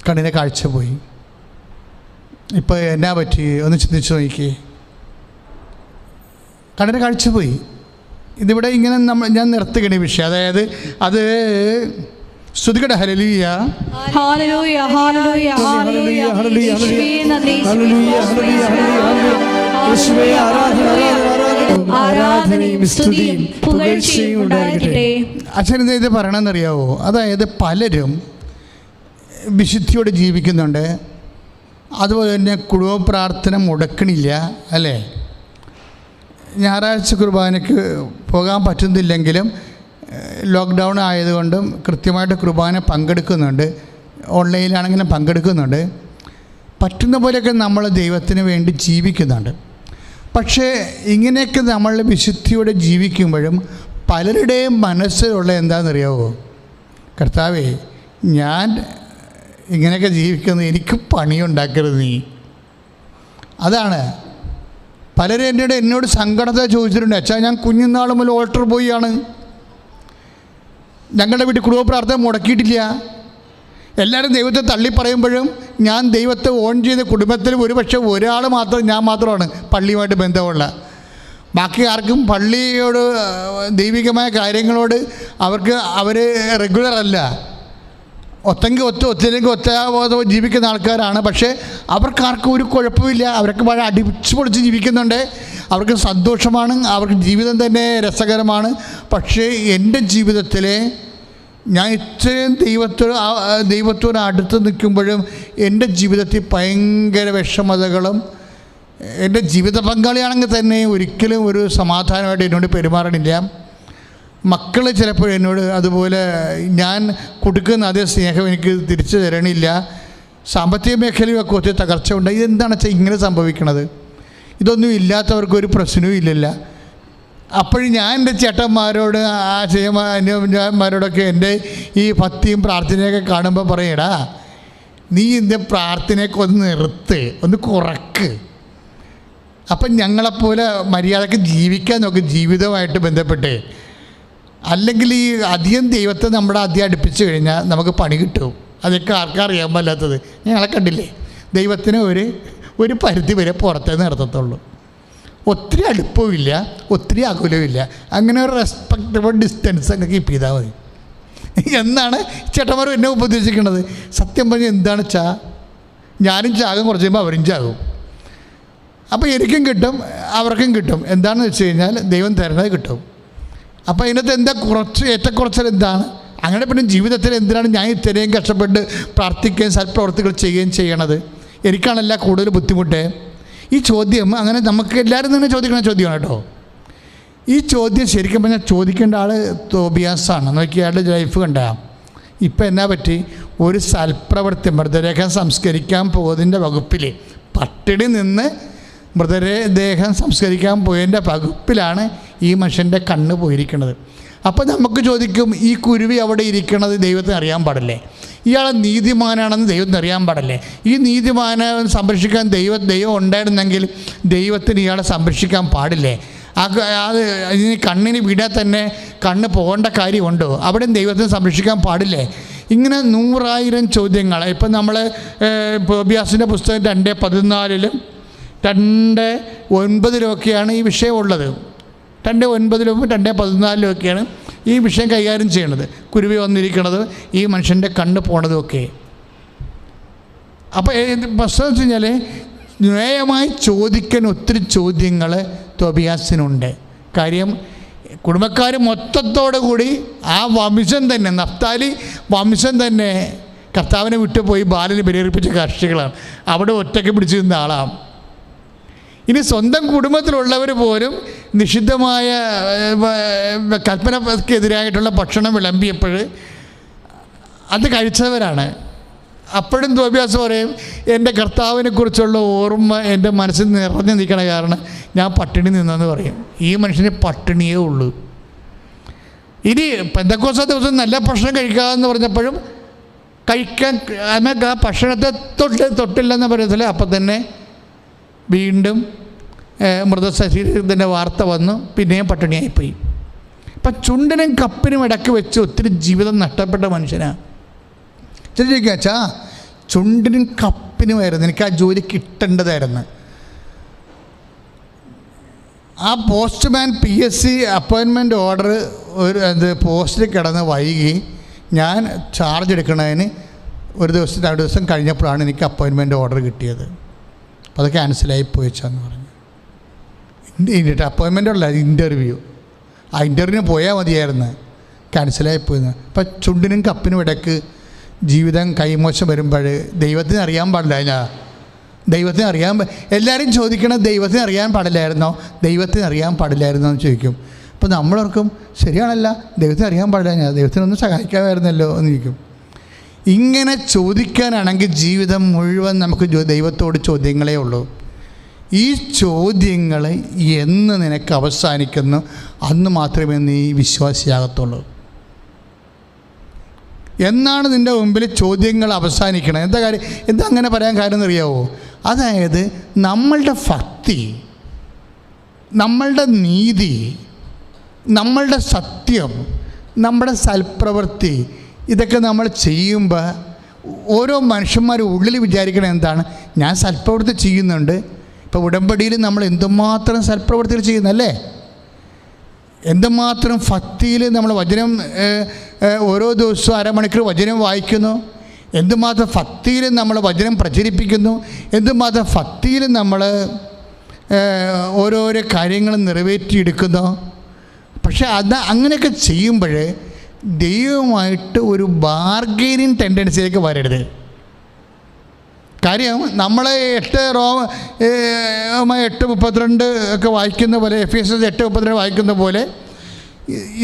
കണ്ണിൻ്റെ കാഴ്ച പോയി. ഇപ്പോൾ എന്നാ പറ്റി ഒന്ന് ചിന്തിച്ച് നോക്കിയേ, കണ്ണിൻ്റെ കാഴ്ച പോയി. ഇതിവിടെ ഇങ്ങനെ ഞാൻ നിർത്തുകയാണ് ഈ വിഷയം. അതായത് അത് സ്തുതിക്കട്ടെ, ഹല്ലേലൂയ ഹല്ലേലൂയ ഹല്ലേലൂയ ഹല്ലേലൂയ യേശുവേ നന്ദി, യേശുവേ ആരാധനയും സ്തുതിയും പുകഴ്ചയും ഉണ്ടായിരിക്കട്ടെ. അച്ഛൻ ഇത് പറയണമെന്നറിയാവോ? അതായത് പലരും വിശുദ്ധിയോടെ ജീവിക്കുന്നുണ്ട്, അതുപോലെ തന്നെ കുടുംബ പ്രാർത്ഥന മുടക്കണില്ല, അല്ലേ? ഞായറാഴ്ച കുർബാനയ്ക്ക് പോകാൻ പറ്റുന്നില്ലെങ്കിലും ലോക്ക്ഡൗൺ ആയതുകൊണ്ടും കൃത്യമായിട്ട് കുർബാന പങ്കെടുക്കുന്നുണ്ട്, ഓൺലൈനിലാണെങ്കിലും പങ്കെടുക്കുന്നുണ്ട്. പറ്റുന്ന പോലെയൊക്കെ നമ്മൾ ദൈവത്തിന് വേണ്ടി ജീവിക്കുന്നുണ്ട്. പക്ഷേ ഇങ്ങനെയൊക്കെ നമ്മൾ വിശുദ്ധിയോടെ ജീവിക്കുമ്പോഴും പലരുടെയും മനസ്സിലുള്ള എന്താണെന്നറിയാവോ? കർത്താവേ, ഞാൻ ഇങ്ങനെയൊക്കെ ജീവിക്കുന്നത്, എനിക്ക് പണിയുണ്ടാക്കരുത് നീ. അതാണ് പലരും എന്നോട് സങ്കടത്തെ ചോദിച്ചിട്ടുണ്ട്. അച്ഛാ, ഞാൻ കുഞ്ഞുനാൾ മുതൽ ഓൾട്ടർ ബോയിയാണ്, ഞങ്ങളുടെ വീട്ടിൽ കുടുംബ പ്രാർത്ഥന മുടക്കിയിട്ടില്ല. എല്ലാവരും ദൈവത്തെ തള്ളിപ്പറയുമ്പോഴും ഞാൻ ദൈവത്തെ ഓൺ ചെയ്ത കുടുംബത്തിൽ ഒരുപക്ഷെ ഒരാൾ മാത്രം, ഞാൻ മാത്രമാണ് പള്ളിയുമായിട്ട് ബന്ധമുള്ള. ബാക്കി ആർക്കും പള്ളിയോട് ദൈവികമായ കാര്യങ്ങളോട് അവർ റെഗുലർ അല്ല. ഒത്തെങ്കിൽ ഒത്തില്ലെങ്കിൽ ജീവിക്കുന്ന ആൾക്കാരാണ്. പക്ഷേ അവർക്കാർക്കും ഒരു കുഴപ്പമില്ല, അവർക്ക് വളരെ അടിച്ചു പൊളിച്ച് ജീവിക്കുന്നുണ്ട്, അവർക്ക് സന്തോഷമാണ്, അവർക്ക് ജീവിതം തന്നെ രസകരമാണ്. പക്ഷേ എൻ്റെ ജീവിതത്തിലെ ഞാൻ ഇത്രയും ദൈവത്തോട് അടുത്ത് നിൽക്കുമ്പോഴും എൻ്റെ ജീവിതത്തിൽ ഭയങ്കര വിഷമതകളും, എൻ്റെ ജീവിത പങ്കാളിയാണെങ്കിൽ തന്നെ ഒരിക്കലും ഒരു സമാധാനമായിട്ട് എന്നോട് പെരുമാറണില്ല. മക്കൾ ചിലപ്പോൾ എന്നോട് അതുപോലെ ഞാൻ കൊടുക്കുന്ന അതേ സ്നേഹം എനിക്ക് തിരിച്ചു തരണില്ല. സാമ്പത്തിക മേഖലയൊക്കെ ഒത്തിരി തകർച്ച ഉണ്ട്. ഇതെന്താണ് വെച്ചാൽ ഇങ്ങനെ സംഭവിക്കണത്? ഇതൊന്നും ഇല്ലാത്തവർക്കൊരു പ്രശ്നവും ഇല്ലല്ല. അപ്പോഴും ഞാൻ എൻ്റെ ചേട്ടന്മാരോട് അന്യന്മാരോടൊക്കെ എൻ്റെ ഈ ഭക്തിയും പ്രാർത്ഥനയൊക്കെ കാണുമ്പോൾ പറയടാ, നീ ഇതിൻ്റെ പ്രാർത്ഥനയൊക്കെ ഒന്ന് നിർത്ത്, ഒന്ന് കുറക്ക്. അപ്പം ഞങ്ങളെപ്പോലെ മര്യാദക്ക് ജീവിക്കാൻ നോക്കും ജീവിതവുമായിട്ട് ബന്ധപ്പെട്ട്. അല്ലെങ്കിൽ ഈ അധികം ദൈവത്തെ നമ്മുടെ അധികം അടുപ്പിച്ച് കഴിഞ്ഞാൽ നമുക്ക് പണി കിട്ടും. അതൊക്കെ ആർക്കറിയാൻ പാടില്ലാത്തത്. ഞങ്ങളെ കണ്ടില്ലേ, ദൈവത്തിന് ഒരു പരിധി വരെ പുറത്തേ നിർത്തത്തുള്ളൂ. ഒത്തിരി അടുപ്പവുമില്ല, ഒത്തിരി അകലവുമില്ല. അങ്ങനെ ഒരു റെസ്പെക്റ്റബിൾ ഡിസ്റ്റൻസ് അങ്ങ് കീപ്പ് ചെയ്താൽ മതി എന്നാണ് ചേട്ടന്മാർ എന്നെ ഉപദേശിക്കുന്നത്. സത്യം പറഞ്ഞാൽ എന്താണ് ഞാനും ചാകും, കുറച്ച് കഴിയുമ്പോൾ അവരും ചാകും. അപ്പോൾ എനിക്കും കിട്ടും, അവർക്കും കിട്ടും. എന്താണെന്ന് വെച്ച് കഴിഞ്ഞാൽ ദൈവം തരുന്നത് കിട്ടും. അപ്പോൾ ഇതിനകത്ത് എന്താ ഏറ്റക്കുറച്ചൽ എന്താണ്? അങ്ങനെ പിന്നെ ജീവിതത്തിൽ എന്തിനാണ് ഞാൻ ഇത്രയും കഷ്ടപ്പെട്ട് പ്രാർത്ഥിക്കുകയും സൽപ്രവർത്തികൾ ചെയ്യുകയും ചെയ്യണത്? എനിക്കാണല്ല കൂടുതൽ ബുദ്ധിമുട്ട്. ഈ ചോദ്യം അങ്ങനെ നമുക്ക് എല്ലാവരും തന്നെ ചോദിക്കുന്ന ചോദ്യമാണ് കേട്ടോ. ഈ ചോദ്യം ശരിക്കും പറഞ്ഞാൽ ചോദിക്കേണ്ട ആൾ തോബിയാസാണ്. നോക്കി അയാളുടെ ലൈഫ് കണ്ട. ഇപ്പം എന്നാ പറ്റി? ഒരു സൽപ്രവൃത്തി, മൃതദേഹം സംസ്കരിക്കാൻ പോകുന്നതിൻ്റെ വകുപ്പിൽ പട്ടിണി നിന്ന് മൃതദേഹം സംസ്കരിക്കാൻ പോയതിൻ്റെ വകുപ്പിലാണ് ഈ മനുഷ്യൻ്റെ കണ്ണ് പോയിരിക്കുന്നത്. അപ്പോൾ നമുക്ക് ചോദിക്കും, ഈ കുരുവി അവിടെ ഇരിക്കണത് ദൈവത്തിന് അറിയാൻ പാടില്ലേ? ഇയാൾ നീതിമാനാണെന്ന് ദൈവത്തിന് അറിയാൻ പാടില്ലേ? ഈ നീതിമാനെ സംരക്ഷിക്കാൻ ദൈവം ഉണ്ടായിരുന്നെങ്കിൽ ദൈവത്തിന് ഇയാളെ സംരക്ഷിക്കാൻ പാടില്ലേ? അത് ഇനി കണ്ണിന് വീടാൻ തന്നെ കണ്ണ് പോകേണ്ട കാര്യമുണ്ടോ? അവിടെ ദൈവത്തിന് സംരക്ഷിക്കാൻ പാടില്ലേ? ഇങ്ങനെ 100,000 ചോദ്യങ്ങൾ. ഇപ്പം നമ്മൾ തോബിയാസിൻ്റെ പുസ്തകം 2:14 2:9 ഈ വിഷയമുള്ളത്. 2:9 2:14 ഈ വിഷയം കൈകാര്യം ചെയ്യണത്. കുരുവി വന്നിരിക്കണത്, ഈ മനുഷ്യൻ്റെ കണ്ണ് പോണതും ഒക്കെ. അപ്പോൾ പ്രശ്നം വെച്ച് കഴിഞ്ഞാൽ ന്യായമായി ചോദിക്കാൻ ഒത്തിരി ചോദ്യങ്ങൾ തോബിയാസിനുണ്ട്. കാര്യം കുടുംബക്കാർ മൊത്തത്തോടു കൂടി ആ വംശം തന്നെ, നഫ്താലി വംശം തന്നെ കർത്താവിനെ വിട്ടുപോയി ബാലിനെ പരിഹരിപ്പിച്ച കർഷികളാണ്. അവിടെ ഒറ്റയ്ക്ക് പിടിച്ചു നിന്ന ആളാണ്. ഇനി സ്വന്തം കുടുംബത്തിലുള്ളവർ പോലും നിഷിദ്ധമായ കൽപ്പനക്കെതിരായിട്ടുള്ള ഭക്ഷണം വിളമ്പിയപ്പോൾ അത് കഴിച്ചവരാണ്. അപ്പോഴും തോബിയാസ് പറയും, എൻ്റെ കർത്താവിനെക്കുറിച്ചുള്ള ഓർമ്മ എൻ്റെ മനസ്സിൽ നിറഞ്ഞു നിൽക്കണ കാരണം ഞാൻ പട്ടിണി നിന്നെന്ന് പറയും. ഈ മനുഷ്യന് പട്ടിണിയേ ഉള്ളൂ. ഇനി പെന്തക്കോസ്ത ദിവസം നല്ല ഭക്ഷണം കഴിക്കാമെന്ന് പറഞ്ഞപ്പോഴും കഴിക്കാൻ നമുക്ക് ആ ഭക്ഷണത്തെ തൊട്ടില്ലെന്ന് പറയത്തില്ല. അപ്പം തന്നെ വീണ്ടും മൃതശരീരത്തിൻ്റെ വാർത്ത വന്നു, പിന്നെയും പട്ടിണിയായിപ്പോയി. അപ്പം ചുണ്ടിനും കപ്പിനും ഇടയ്ക്ക് വെച്ച് ഒത്തിരി ജീവിതം നഷ്ടപ്പെട്ട മനുഷ്യനാണ്. ചോദിക്കാച്ചാ ചുണ്ടിനും കപ്പിനുമായിരുന്നു എനിക്ക് ആ ജോലി കിട്ടേണ്ടതായിരുന്നു. ആ പോസ്റ്റ്മാൻ PSC അപ്പോയിൻമെൻറ്റ് ഓർഡർ പോസ്റ്റിൽ കിടന്ന് വൈകി ഞാൻ ചാർജ് എടുക്കുന്നതിന് ഒരു ദിവസം 2 ദിവസം കഴിഞ്ഞപ്പോഴാണ് എനിക്ക് അപ്പോയിൻമെൻറ്റ് ഓർഡർ കിട്ടിയത്. അപ്പോൾ അത് ക്യാൻസലായി പോയിച്ചാന്ന് പറഞ്ഞു. അപ്പോയിൻമെൻ്റ് ഉള്ള ഇൻ്റർവ്യൂ, ആ ഇൻ്റർവ്യൂവിന് പോയാൽ മതിയായിരുന്നു, ക്യാൻസലായി പോയെന്ന്. അപ്പം ചുണ്ടിനും കപ്പിനും ഇടയ്ക്ക് ജീവിതം കൈമോശം വരുമ്പോൾ ദൈവത്തിന് അറിയാൻ പാടില്ല. ദൈവത്തിന് അറിയാൻ എല്ലാവരും ചോദിക്കണം, ദൈവത്തിന് അറിയാൻ പാടില്ലായിരുന്നോ, ദൈവത്തിന് അറിയാൻ പാടില്ലായിരുന്നോ എന്ന് ചോദിക്കും. അപ്പോൾ നമ്മളോർക്കും ശരിയാണല്ല, ദൈവത്തിന് അറിയാൻ പാടില്ല, ദൈവത്തിനൊന്ന് സഹായിക്കാമായിരുന്നല്ലോ എന്ന് ചോദിക്കും. ഇങ്ങനെ ചോദിക്കാനാണെങ്കിൽ ജീവിതം മുഴുവൻ നമുക്ക് ദൈവത്തോട് ചോദ്യങ്ങളേ ഉള്ളൂ. ഈ ചോദ്യങ്ങൾ എന്ന് നിനക്ക് അവസാനിക്കുന്നു അന്ന് മാത്രമേ നീ വിശ്വാസിയാകത്തുള്ളൂ. എന്നാണ് നിൻ്റെ മുമ്പിൽ ചോദ്യങ്ങൾ അവസാനിക്കണം? എന്താ അങ്ങനെ പറയാൻ കാര്യം എന്നറിയാവോ? അതായത് നമ്മളുടെ ഭക്തി, നമ്മളുടെ നീതി, നമ്മളുടെ സത്യം, നമ്മുടെ സൽപ്രവൃത്തി, ഇതൊക്കെ നമ്മൾ ചെയ്യുമ്പോൾ ഓരോ മനുഷ്യന്മാരും ഉള്ളിൽ വിചാരിക്കണം എന്താണ്, ഞാൻ സൽപ്രവൃത്തി ചെയ്യുന്നുണ്ട്. ഇപ്പോൾ ഉടമ്പടിയിൽ നമ്മൾ എന്തുമാത്രം സൽപ്രവൃത്തികൾ ചെയ്യുന്നല്ലേ, എന്തുമാത്രം ഭക്തിയിൽ നമ്മൾ വചനം ഓരോ ദിവസവും 1/2 മണിക്കൂർ വചനം വായിക്കുന്നു, എന്തുമാത്രം ഭക്തിയിൽ നമ്മൾ വചനം പ്രചരിപ്പിക്കുന്നു, എന്തുമാത്രം ഭക്തിയിൽ നമ്മൾ ഓരോരോ കാര്യങ്ങൾ നിറവേറ്റിയെടുക്കുന്നു. പക്ഷെ അങ്ങനെയൊക്കെ ചെയ്യുമ്പോൾ ദൈവമായിട്ട് ഒരു ബാർഗെയിനിങ് ടെൻഡൻസിയിലേക്ക് വരരുത്. കാര്യം നമ്മൾ 8:32 ഒക്കെ വായിക്കുന്ന പോലെ, Ephesians 8:32 വായിക്കുന്ന പോലെ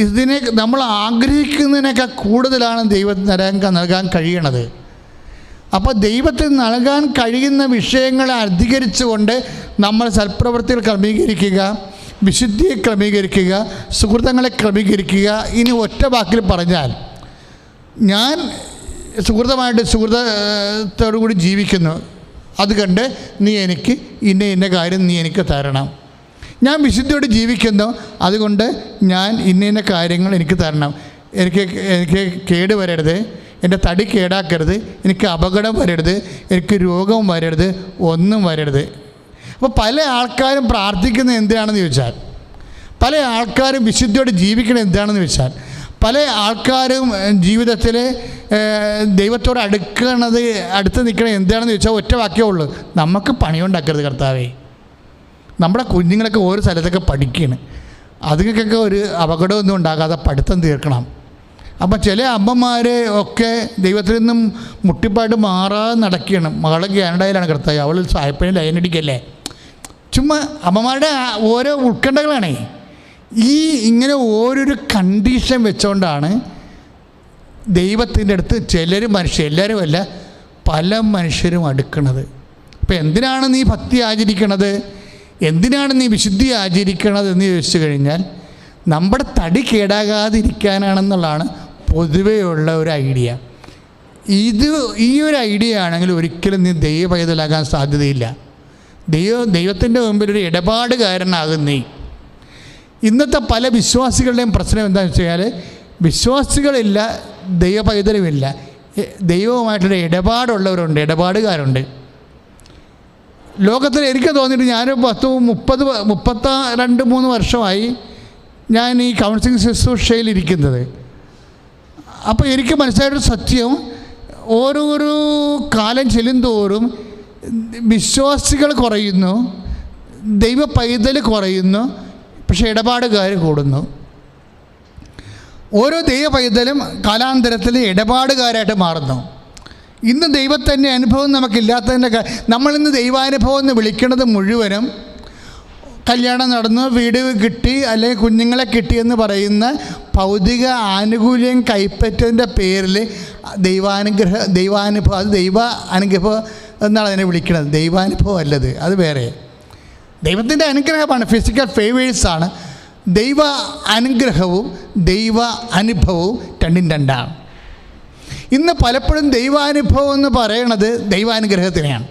ഇതിനെ നമ്മൾ ആഗ്രഹിക്കുന്നതിനേക്കാൾ കൂടുതലാണ് ദൈവത്തിന് നൽകാൻ കഴിയണത്. അപ്പോൾ ദൈവത്തിന് നൽകാൻ കഴിയുന്ന വിഷയങ്ങളെ അധികരിച്ചുകൊണ്ട് നമ്മൾ സൽപ്രവൃത്തികൾ ക്രമീകരിക്കുക, വിശുദ്ധിയെ ക്രമീകരിക്കുക, സുഹൃത്തുക്കളെ ക്രമീകരിക്കുക. ഇനി ഒറ്റ വാക്കിൽ പറഞ്ഞാൽ, ഞാൻ സുഹൃത്തോടു കൂടി ജീവിക്കുന്നു, അത് കണ്ട് നീ എനിക്ക് ഇന്ന കാര്യം നീ എനിക്ക് തരണം. ഞാൻ വിശുദ്ധിയോട് ജീവിക്കുന്നു, അതുകൊണ്ട് ഞാൻ ഇന്ന കാര്യങ്ങൾ എനിക്ക് തരണം. എനിക്ക് കേട് വരരുത്, എൻ്റെ തടി കേടാക്കരുത്, എനിക്ക് അപകടം വരരുത്, എനിക്ക് രോഗം വരരുത്, ഒന്നും വരരുത്. അപ്പോൾ പല ആൾക്കാരും പ്രാർത്ഥിക്കുന്നത് എന്തിനാണെന്ന് ചോദിച്ചാൽ, പല ആൾക്കാരും വിശുദ്ധിയോട് ജീവിക്കുന്നത് എന്താണെന്ന് ചോദിച്ചാൽ, പല ആൾക്കാരും ജീവിതത്തിൽ ദൈവത്തോട് അടുത്ത് നിൽക്കണത് എന്താണെന്ന് ചോദിച്ചാൽ ഒറ്റ വാക്യമേ ഉള്ളൂ, നമുക്ക് പണിയുണ്ടാക്കരുത് കർത്താവേ. നമ്മുടെ കുഞ്ഞുങ്ങളൊക്കെ ഓരോ സ്ഥലത്തൊക്കെ പഠിക്കുകയാണ്, അതുങ്ങൾക്കൊക്കെ ഒരു അപകടമൊന്നും ഉണ്ടാകാതെ പഠിത്തം തീർക്കണം. അപ്പം ചില അമ്മമാർ ഒക്കെ ദൈവത്തിൽ നിന്നും മുട്ടിപ്പാട്ട് മാറാതെ നടക്കുകയാണ്. മകളെ കാനഡയിലാണ് കർത്താവ്, അവൾ സായപ്പന് ലൈനടിക്കല്ലേ. ചുമ്മാ അമ്മമാരുടെ ഓരോ ഉത്കണ്ഠകളാണേ. ഇങ്ങനെ ഓരോരു കണ്ടീഷൻ വെച്ചുകൊണ്ടാണ് ദൈവത്തിൻ്റെ അടുത്ത് എല്ലാവരും അല്ല, പല മനുഷ്യരും അടുക്കണത്. അപ്പം എന്തിനാണ് നീ ഭക്തി ആചരിക്കണത്, എന്തിനാണ് നീ വിശുദ്ധി ആചരിക്കണത് എന്ന് ചോദിച്ചു കഴിഞ്ഞാൽ, നമ്മുടെ തടി കേടാകാതിരിക്കാനാണെന്നുള്ളതാണ് പൊതുവെയുള്ള ഒരു ഐഡിയ. ഈ ഒരു ഐഡിയ ആണെങ്കിൽ ഒരിക്കലും നീ ദൈവപൈതലാകാൻ സാധ്യതയില്ല. ദൈവത്തിൻ്റെ മുമ്പിൽ ഒരു ഇടപാടുകാരനാകും നീ. ഇന്നത്തെ പല വിശ്വാസികളുടെയും പ്രശ്നം എന്താണെന്ന് വെച്ച് കഴിഞ്ഞാൽ, വിശ്വാസികളില്ല, ദൈവപൈതലുമില്ല, ദൈവവുമായിട്ടുള്ള ഇടപാടുള്ളവരുണ്ട്, ഇടപാടുകാരുണ്ട്. ലോകത്തിൽ എനിക്ക് തോന്നിയിട്ട് ഞാൻ 32 വർഷമായി ഞാൻ ഈ കൗൺസിലിംഗ് ശുശ്രൂഷയിലിരിക്കുന്നത്. അപ്പോൾ എനിക്ക് മനസ്സിലായൊരു സത്യം, ഓരോരോ കാലം ചെല്ലുന്തോറും വിശ്വാസികൾ കുറയുന്നു, ദൈവ പൈതൽ കുറയുന്നു, പക്ഷേ ഇടപാടുകാർ കൂടുന്നു. ഓരോ ദൈവ പൈതലും കാലാന്തരത്തിൽ ഇടപാടുകാരായിട്ട് മാറുന്നു. ഇന്ന് ദൈവത്തിൻ്റെ അനുഭവം നമുക്കില്ലാത്തതിൻ്റെ നമ്മളിന്ന് ദൈവാനുഭവം എന്ന് വിളിക്കുന്നത് മുഴുവനും കല്യാണം നടന്നു, വീട് കിട്ടി, അല്ലെങ്കിൽ കുഞ്ഞുങ്ങളെ കിട്ടിയെന്ന് പറയുന്ന ഭൗതിക ആനുകൂല്യം കൈപ്പറ്റതിൻ്റെ പേരിൽ ദൈവാനുഭവം, അത് ദൈവ അനുഗ്രഹം എന്നാണ് അതിനെ വിളിക്കുന്നത്. ദൈവാനുഭവം അല്ലത്, അത് വേറെ. ദൈവത്തിൻ്റെ അനുഗ്രഹമാണ്, ഫിസിക്കൽ ഫേവേഴ്സാണ്. ദൈവ അനുഗ്രഹവും ദൈവ അനുഭവവും രണ്ടും രണ്ടാണ്. ഇന്ന് പലപ്പോഴും ദൈവാനുഭവം എന്ന് പറയണത് ദൈവാനുഗ്രഹത്തിനെയാണ്.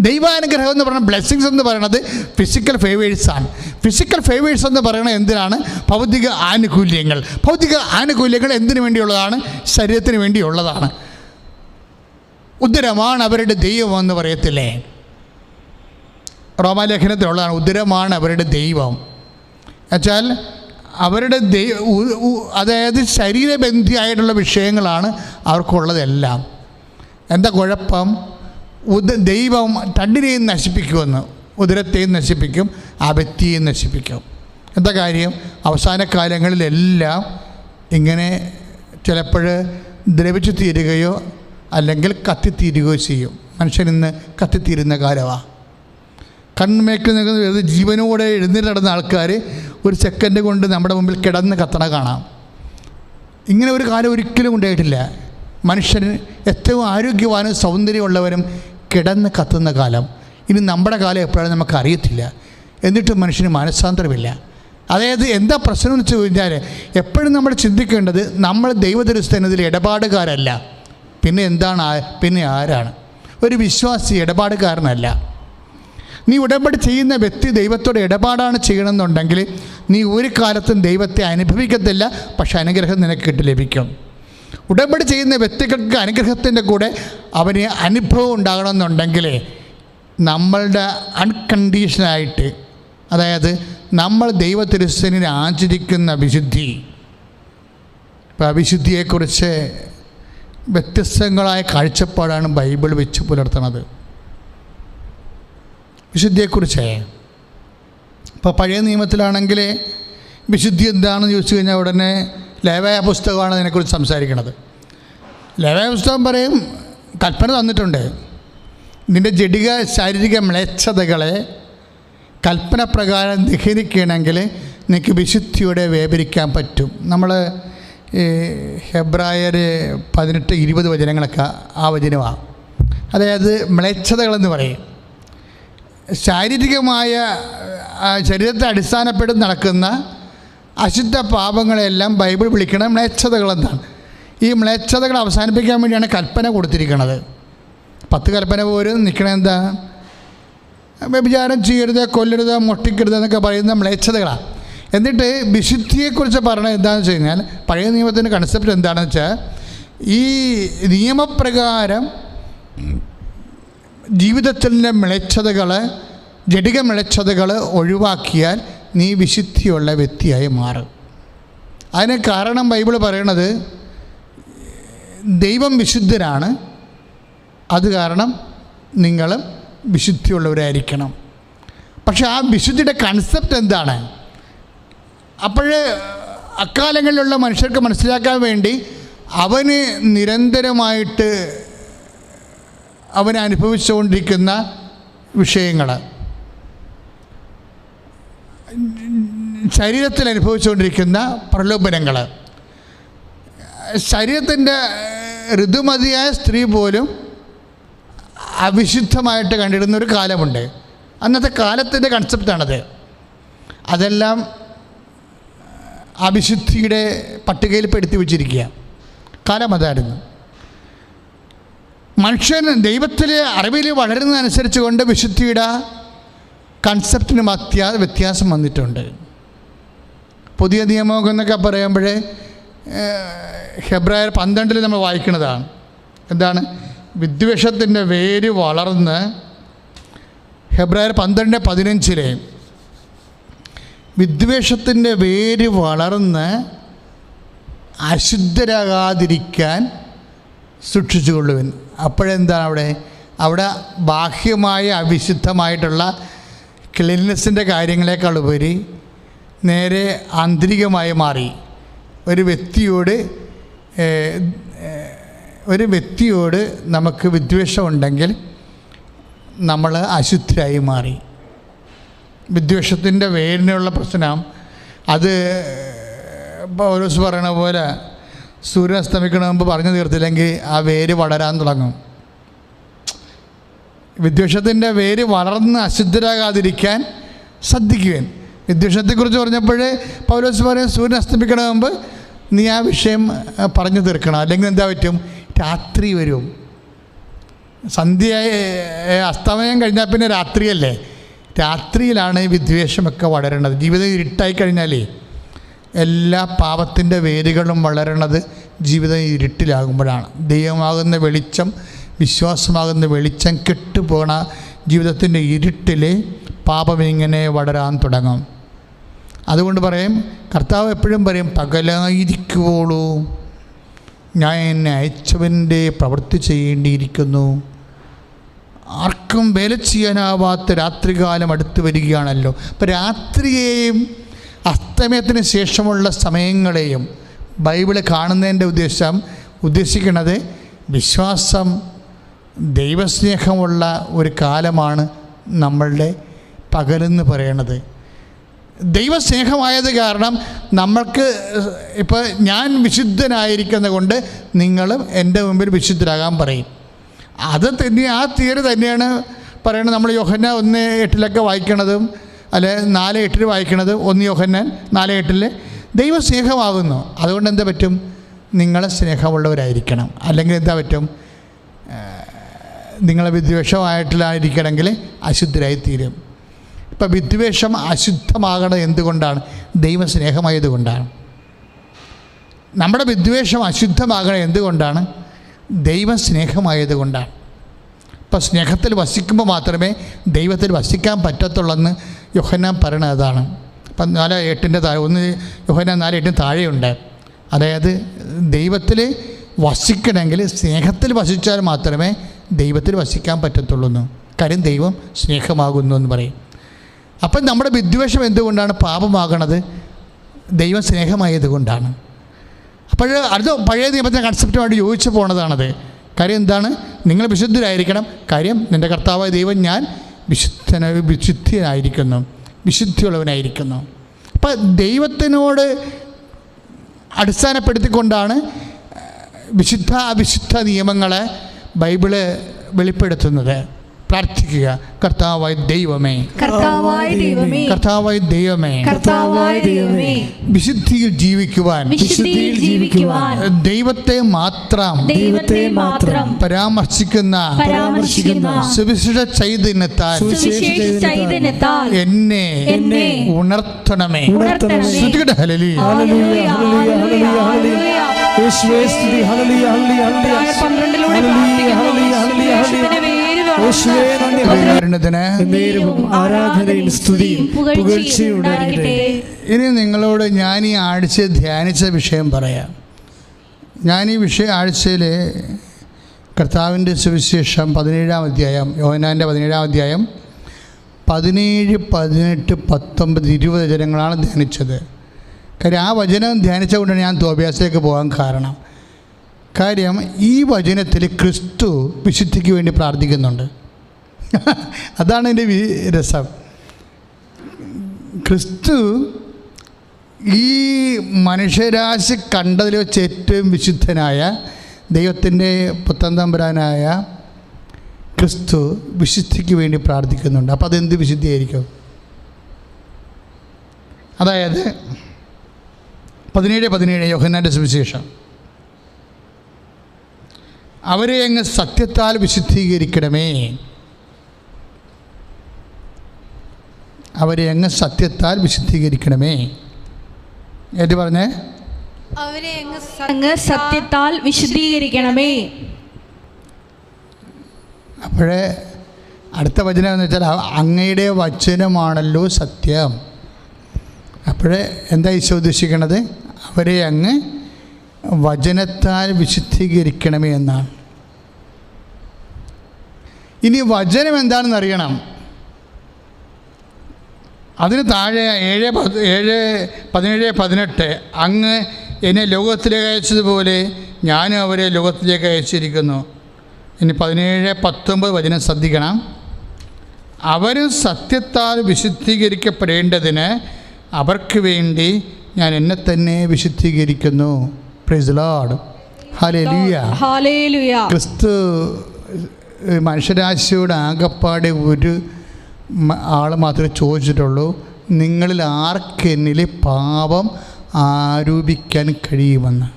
ദൈവാനുഗ്രഹം എന്ന് പറയുന്നത്, ബ്ലെസ്സിങ്സ് എന്ന് പറയുന്നത് ഫിസിക്കൽ ഫേവേഴ്സാണ്. ഫിസിക്കൽ ഫേവേഴ്സ് എന്ന് പറയുന്നത് എന്തിനാണ്? ഭൗതിക ആനുകൂല്യങ്ങൾ. ഭൗതിക ആനുകൂല്യങ്ങൾ എന്തിനു വേണ്ടിയുള്ളതാണ്? ശരീരത്തിന് വേണ്ടിയുള്ളതാണ്. ഉദരമാണ് അവരുടെ ദൈവം എന്ന് പറയത്തില്ലേ? റോമാലേഖനത്തിലുള്ളതാണ്, ഉദരമാണ് അവരുടെ ദൈവം. എന്നുവെച്ചാൽ അവരുടെ അതായത് ശരീരബന്ധിയായിട്ടുള്ള വിഷയങ്ങളാണ് അവർക്കുള്ളതെല്ലാം. എന്താ കുഴപ്പം? ദൈവം രണ്ടിനെയും നശിപ്പിക്കുമെന്ന്. ഉദരത്തെയും നശിപ്പിക്കും, ആ വ്യക്തിയെയും നശിപ്പിക്കും. എന്താ കാര്യം? അവസാന കാലങ്ങളിലെല്ലാം ഇങ്ങനെ ചിലപ്പോൾ ദ്രവിച്ചു തീരുകയോ അല്ലെങ്കിൽ കത്തിത്തീരുകയോ ചെയ്യും. മനുഷ്യനിന്ന് കത്തിത്തീരുന്ന കാലമാണ്. കൺമേക്കിൽ നിൽക്കുന്ന ജീവനോടെ എഴുന്നേറ്റ് നടന്ന ആൾക്കാർ ഒരു സെക്കൻഡ് കൊണ്ട് നമ്മുടെ മുമ്പിൽ കിടന്ന് കത്തണ കാണാം. ഇങ്ങനെ ഒരു കാലം ഒരിക്കലും ഉണ്ടായിട്ടില്ല. മനുഷ്യന് ഏറ്റവും ആരോഗ്യവാനും സൗന്ദര്യമുള്ളവരും കിടന്ന് കത്തുന്ന കാലം. ഇനി നമ്മുടെ കാലം എപ്പോഴാണ് നമുക്ക് അറിയത്തില്ല. എന്നിട്ടും മനുഷ്യന് മനസ്സാന്തരമില്ല. അതായത് എന്താ പ്രശ്നം എന്ന് വെച്ച് കഴിഞ്ഞാൽ, എപ്പോഴും നമ്മൾ ചിന്തിക്കേണ്ടത് നമ്മൾ ദൈവദൃഷ്ടിയിൽ ഇടപാടുകാരല്ല. പിന്നെ എന്താണ്? പിന്നെ ആരാണ്? ഒരു വിശ്വാസി ഇടപാടുകാരനല്ല. നീ ഉടമ്പടി ചെയ്യുന്ന വ്യക്തി ദൈവത്തോട് ഇടപാടാണ് ചെയ്യണമെന്നുണ്ടെങ്കിൽ നീ ഒരു കാലത്തും ദൈവത്തെ അനുഭവിക്കത്തില്ല, പക്ഷെ അനുഗ്രഹം നിനക്ക് കിട്ടി ലഭിക്കും. ഉടമ്പടി ചെയ്യുന്ന വ്യക്തികൾക്ക് അനുഗ്രഹത്തിൻ്റെ കൂടെ അവന് അനുഭവം ഉണ്ടാകണമെന്നുണ്ടെങ്കിൽ നമ്മളുടെ അൺകണ്ടീഷനായിട്ട്, അതായത് നമ്മൾ ദൈവത്തിരുസനിനെ ആചരിക്കുന്ന വിശുദ്ധി. ഇപ്പോൾ ആ വിശുദ്ധിയെക്കുറിച്ച് വ്യത്യസ്തങ്ങളായ കാഴ്ചപ്പാടാണ് ബൈബിൾ വെച്ച് പുലർത്തുന്നത്. വിശുദ്ധിയെക്കുറിച്ച് ഇപ്പോൾ പഴയ നിയമത്തിലാണെങ്കിൽ വിശുദ്ധി എന്താണെന്ന് ചോദിച്ചു കഴിഞ്ഞാൽ ഉടനെ ലേവ്യ പുസ്തകമാണ് അതിനെക്കുറിച്ച് സംസാരിക്കുന്നത്. ലേവ്യ പുസ്തകം പറയും, കൽപ്പന തന്നിട്ടുണ്ട്, നിൻ്റെ ജഡിക ശാരീരിക മ്ലേച്ഛതകളെ കൽപ്പന പ്രകാരം ദഹനിക്കണമെങ്കിൽ നിനക്ക് വിശുദ്ധിയോടെ വേപരിക്കാൻ പറ്റും. നമ്മൾ ഹെബ്രായർ 18-20 വചനങ്ങളൊക്കെ ആ വചനമാണ്. അതായത് മ്ലേച്ഛതകളെന്ന് പറയും, ശാരീരികമായ ശരീരത്തെ അടിസ്ഥാനപ്പെടുത്തി നടക്കുന്ന അശുദ്ധ പാപങ്ങളെല്ലാം ബൈബിൾ വിളിക്കണം മ്ലേച്ഛതകളെന്നാണ്. ഈ മ്ലേച്ഛതകൾ അവസാനിപ്പിക്കാൻ വേണ്ടിയാണ് കൽപ്പന കൊടുത്തിരിക്കുന്നത്. 10 കൽപ്പന പോലും നിൽക്കണത് എന്താ? വ്യഭിചാരം ചെയ്യരുത്, കൊല്ലരുത്, മോഷ്ടിക്കരുത് എന്നൊക്കെ പറയുന്ന മ്ലേച്ഛതകളാണ്. എന്നിട്ട് വിശുദ്ധിയെക്കുറിച്ച് പറയുന്നത് എന്താണെന്ന് വെച്ച് കഴിഞ്ഞാൽ, പഴയ നിയമത്തിൻ്റെ കൺസെപ്റ്റ് എന്താണെന്ന് വെച്ചാൽ, ഈ നിയമപ്രകാരം ജീവിതത്തിൻ്റെ മ്ലേച്ഛതകൾ, ജഡിക മ്ലേച്ഛതകൾ ഒഴിവാക്കിയാൽ നീ വിശുദ്ധിയുള്ള വ്യക്തിയായി മാറും. അതിന് കാരണം ബൈബിൾ പറയണത് ദൈവം വിശുദ്ധനാണ്, അത് കാരണം നിങ്ങളും വിശുദ്ധിയുള്ളവരായിരിക്കണം. പക്ഷെ ആ വിശുദ്ധിയുടെ കൺസെപ്റ്റ് എന്താണ്? അപ്പോഴേ അക്കാലങ്ങളിലുള്ള മനുഷ്യർക്ക് മനസ്സിലാക്കാൻ വേണ്ടി അവന് നിരന്തരമായിട്ട് അവൻ അനുഭവിച്ചുകൊണ്ടിരിക്കുന്ന വിഷയങ്ങൾ, ശരീരത്തിൽ അനുഭവിച്ചുകൊണ്ടിരിക്കുന്ന പ്രലോഭനങ്ങൾ, ശരീരത്തിൻ്റെ ഋതുമതിയായ സ്ത്രീ പോലും അവിശുദ്ധമായിട്ട് കണ്ടിരുന്ന ഒരു കാലമുണ്ട്. അന്നത്തെ കാലത്തിൻ്റെ കൺസെപ്റ്റാണത്. അതെല്ലാം അവിശുദ്ധിയുടെ പട്ടികയിൽ പെടുത്തി വച്ചിരിക്കുക. കാലം അതായിരുന്നു. മനുഷ്യൻ ദൈവത്തിലെ അറിവിൽ വളരുന്നതനുസരിച്ച് കൊണ്ട് വിശുദ്ധിയുടെ കൺസെപ്റ്റിന് വ്യത്യാസം വന്നിട്ടുണ്ട്. പുതിയ നിയമം എന്നൊക്കെ പറയുമ്പോൾ ഹെബ്രായർ 12 നമ്മൾ വായിക്കുന്നതാണ്. എന്താണ്? വിദ്വേഷത്തിൻ്റെ വേര് വളർന്ന്, ഹെബ്രായർ 12:15 വിദ്വേഷത്തിൻ്റെ വേര് വളർന്ന് അശുദ്ധരാകാതിരിക്കാൻ സൂക്ഷിച്ചുകൊള്ളുവിൻ. അപ്പോഴെന്താണ് അവിടെ ബാഹ്യമായ അവിശുദ്ധമായിട്ടുള്ള ക്ലീൻനെസ്സിൻ്റെ കാര്യങ്ങളെക്കാൾ ഉപരി നേരെ ആന്തരികമായി മാറി. ഒരു വ്യക്തിയോട് നമുക്ക് വിദ്വേഷമുണ്ടെങ്കിൽ നമ്മൾ അശുദ്ധരായി മാറി. വിദ്വേഷത്തിൻ്റെ വേരിനുള്ള പ്രശ്നം അത് പൗലോസ് പറയണ പോലെ സൂര്യൻ അസ്തമിക്കണ മുമ്പ് പറഞ്ഞു തീർത്തില്ലെങ്കിൽ ആ വേര് വളരാൻ തുടങ്ങും. വിദ്വേഷത്തിൻ്റെ വേര് വളർന്ന് അശുദ്ധരാകാതിരിക്കാൻ ശ്രദ്ധിക്കുവാൻ. വിദ്വേഷത്തെക്കുറിച്ച് പറഞ്ഞപ്പോൾ പൗലോസ് പറയും സൂര്യൻ അസ്തമിക്കണ മുമ്പ് നീ ആ വിഷയം പറഞ്ഞു തീർക്കണം, അല്ലെങ്കിൽ എന്താ പറ്റും, രാത്രി വരും. സന്ധ്യ അസ്തമയം കഴിഞ്ഞാൽ പിന്നെ രാത്രിയല്ലേ, രാത്രിയിലാണ് ഈ വിദ്വേഷമൊക്കെ വളരണത്. ജീവിതം ഇരുട്ടായി കഴിഞ്ഞാലേ എല്ലാ പാപത്തിൻ്റെ വേരുകളും വളരണത് ജീവിതം ഇരുട്ടിലാകുമ്പോഴാണ്. ദൈവമാകുന്ന വെളിച്ചം, വിശ്വാസമാകുന്ന വെളിച്ചം കെട്ടുപോണ ജീവിതത്തിൻ്റെ ഇരുട്ടിൽ പാപം ഇങ്ങനെ വളരാൻ തുടങ്ങും. അതുകൊണ്ട് പറയും, കർത്താവ് എപ്പോഴും പറയും, പകലായിരിക്കുവോളൂ ഞാൻ എന്നെ അയച്ചവൻ്റെ പ്രവൃത്തി ചെയ്യേണ്ടിയിരിക്കുന്നു. ആർക്കും വേല ചെയ്യാനാവാത്ത രാത്രികാലം അടുത്ത് വരികയാണല്ലോ. അപ്പോൾ രാത്രിയെയും അസ്തമയത്തിന് ശേഷമുള്ള സമയങ്ങളെയും ബൈബിള് കാണുന്നതിൻ്റെ ഉദ്ദേശിക്കുന്നത് വിശ്വാസം, ദൈവസ്നേഹമുള്ള ഒരു കാലമാണ് നമ്മളുടെ പകലെന്ന് പറയണത്. ദൈവസ്നേഹമായത് കാരണം നമ്മൾക്ക് ഇപ്പോൾ ഞാൻ വിശുദ്ധനായിരിക്കുന്നത് കൊണ്ട് നിങ്ങളും എൻ്റെ മുമ്പിൽ വിശുദ്ധരാകാൻ പറയും. അത് തന്നെ, ആ തിയറി തന്നെയാണ് പറയുന്നത്. നമ്മൾ യോഹന്നാൻ 1:8 വായിക്കണതും അല്ലെ 4:8 വായിക്കണത്. 1 യോഹന്നാൻ 4:8 ദൈവസ്നേഹമാകുന്നു. അതുകൊണ്ട് എന്താ പറ്റും, നിങ്ങളെ സ്നേഹമുള്ളവരായിരിക്കണം. അല്ലെങ്കിൽ എന്താ പറ്റും, നിങ്ങളെ വിദ്വേഷമായിട്ടില്ലായിരിക്കണമെങ്കിൽ അശുദ്ധരായിത്തീരും. ഇപ്പം വിദ്വേഷം അശുദ്ധമാകണം എന്തുകൊണ്ടാണ്? ദൈവസ്നേഹമായതുകൊണ്ടാണ്. നമ്മുടെ വിദ്വേഷം അശുദ്ധമാകണം എന്തുകൊണ്ടാണ്? ദൈവസ്നേഹമായതുകൊണ്ടാണ്. ഇപ്പം സ്നേഹത്തിൽ വസിക്കുമ്പോൾ മാത്രമേ ദൈവത്തിൽ വസിക്കാൻ പറ്റത്തുള്ളെന്ന് യോഹന്നാൻ പറയണത് അതാണ്. അപ്പം 4:8 താഴെ, 1 യോഹന്നാൻ 4:8 താഴെയുണ്ട്. അതായത് ദൈവത്തിൽ വസിക്കണമെങ്കിൽ സ്നേഹത്തിൽ വസിച്ചാൽ മാത്രമേ ദൈവത്തിൽ വസിക്കാൻ പറ്റത്തുള്ളൂ. കാര്യം ദൈവം സ്നേഹമാകുന്നു എന്ന് പറയും. അപ്പം നമ്മുടെ വിദ്വേഷം എന്തുകൊണ്ടാണ് പാപമാകണത്? ദൈവം സ്നേഹമായതുകൊണ്ടാണ്. അപ്പോൾ അത് പഴയ നിയമത്തിൻ്റെ കൺസെപ്റ്റുമായിട്ട് യോജിച്ച് പോണതാണത്. കാര്യം എന്താണ്? നിങ്ങൾ വിശുദ്ധരായിരിക്കണം. കാര്യം നിൻ്റെ കർത്താവായ ദൈവം ഞാൻ വിശുദ്ധിയായിരിക്കുന്നു, വിശുദ്ധിയുള്ളവനായിരിക്കുന്നു. അപ്പം ദൈവത്തിനോട് അടിസ്ഥാനപ്പെടുത്തിക്കൊണ്ടാണ് വിശുദ്ധ അവിശുദ്ധ നിയമങ്ങളെ ബൈബിള് വെളിപ്പെടുത്തുന്നത്. പ്രാർത്ഥിക്കുക, കർത്താവായ ദൈവമേ, കർത്താവായ ദൈവമേ, കർത്താവായ ദൈവമേ, കർത്താവായ ദൈവമേ, വിശുദ്ധിയിൽ ജീവിക്കുവാൻ ദൈവത്തെ മാത്രം പരാമർശിക്കുന്ന സുവിശേഷ ചൈതന്യത്താൽ എന്നെ ഉണർത്തണമേ. Hallelujah, hallelujah, hallelujah, hallelujah. യേശുവേ സ്തുതി. Hallelujah, hallelujah, hallelujah. 12 ആരാധനയും സ്തുതിയും പുകഴ്ചയും ഉണ്ടാകട്ടെ. ഇനി നിങ്ങളോട് ഞാൻ ഈ ആഴ്ച ധ്യാനിച്ച വിഷയം പറയാം. ഞാൻ ഈ ആഴ്ചയിൽ കർത്താവിൻ്റെ സുവിശേഷം 17-ാം അധ്യായം, യോഹന്നാൻ്റെ 17-ാം അധ്യായം 17, 18, 19, 20 വചനങ്ങളാണ് ധ്യാനിച്ചത്. കാര്യം ആ വചനം ധ്യാനിച്ചുകൊണ്ടാണ് ഞാൻ തോബിയാസിലേക്ക് പോകാൻ കാരണം. കാര്യം ഈ വചനത്തിൽ ക്രിസ്തു വിശുദ്ധിക്ക് വേണ്ടി പ്രാർത്ഥിക്കുന്നുണ്ട്. അതാണ് എൻ്റെ രസം. ക്രിസ്തു ഈ മനുഷ്യരാശി കണ്ടതിൽ വെച്ച് ഏറ്റവും വിശുദ്ധനായ ദൈവത്തിൻ്റെ പുത്രൻ തമ്പുരാനായ ക്രിസ്തു വിശുദ്ധിക്ക് വേണ്ടി പ്രാർത്ഥിക്കുന്നുണ്ട്. അപ്പോൾ അതെന്ത് വിശുദ്ധിയായിരിക്കും? അതായത് 17 യോഹന്നാൻ്റെ സുവിശേഷം, അവരെ അങ്ങ് സത്യത്താൽ വിശുദ്ധീകരിക്കണമേ, അവരെ അങ്ങ് സത്യത്താൽ വിശുദ്ധീകരിക്കണമേ. ഏറ്റു പറഞ്ഞേ, അവരെ അങ്ങ് സത്യത്താൽ വിശുദ്ധീകരിക്കണമേ. അപ്പോഴേ അടുത്ത വചനം എന്ന് വെച്ചാൽ അങ്ങയുടെ വചനമാണല്ലോ സത്യം. അപ്പോഴേ എന്താ ഈശോ ഉദ്ദേശിക്കണത്? അവരെ അങ്ങ് വചനത്താൽ വിശുദ്ധീകരിക്കണമേ എന്നാണ്. ഇനി വചനം എന്താണെന്ന് അറിയണം. അതിന് താഴെ 17-18 അങ്ങ് എന്നെ ലോകത്തിലേക്ക് അയച്ചതുപോലെ ഞാനും അവരെ ലോകത്തിലേക്ക് അയച്ചിരിക്കുന്നു. ഇനി 17-19 വചനം ശ്രദ്ധിക്കണം. അവരും സത്യത്താൽ വിശുദ്ധീകരിക്കപ്പെടേണ്ടതിന് അവർക്ക് വേണ്ടി ഞാൻ എന്നെ തന്നെ വിശുദ്ധീകരിക്കുന്നു. Praise the Lord. Hallelujah, hallelujah. ക്രിസ്തു മനുഷ്യരാശിയോട് ആകപ്പാടെ ഒരു ആൾ മാത്രമേ ചോദിച്ചിട്ടുള്ളൂ, നിങ്ങളിൽ ആർക്കെന്നിൽ പാപം ആരോപിക്കാൻ കഴിയുമെന്ന്.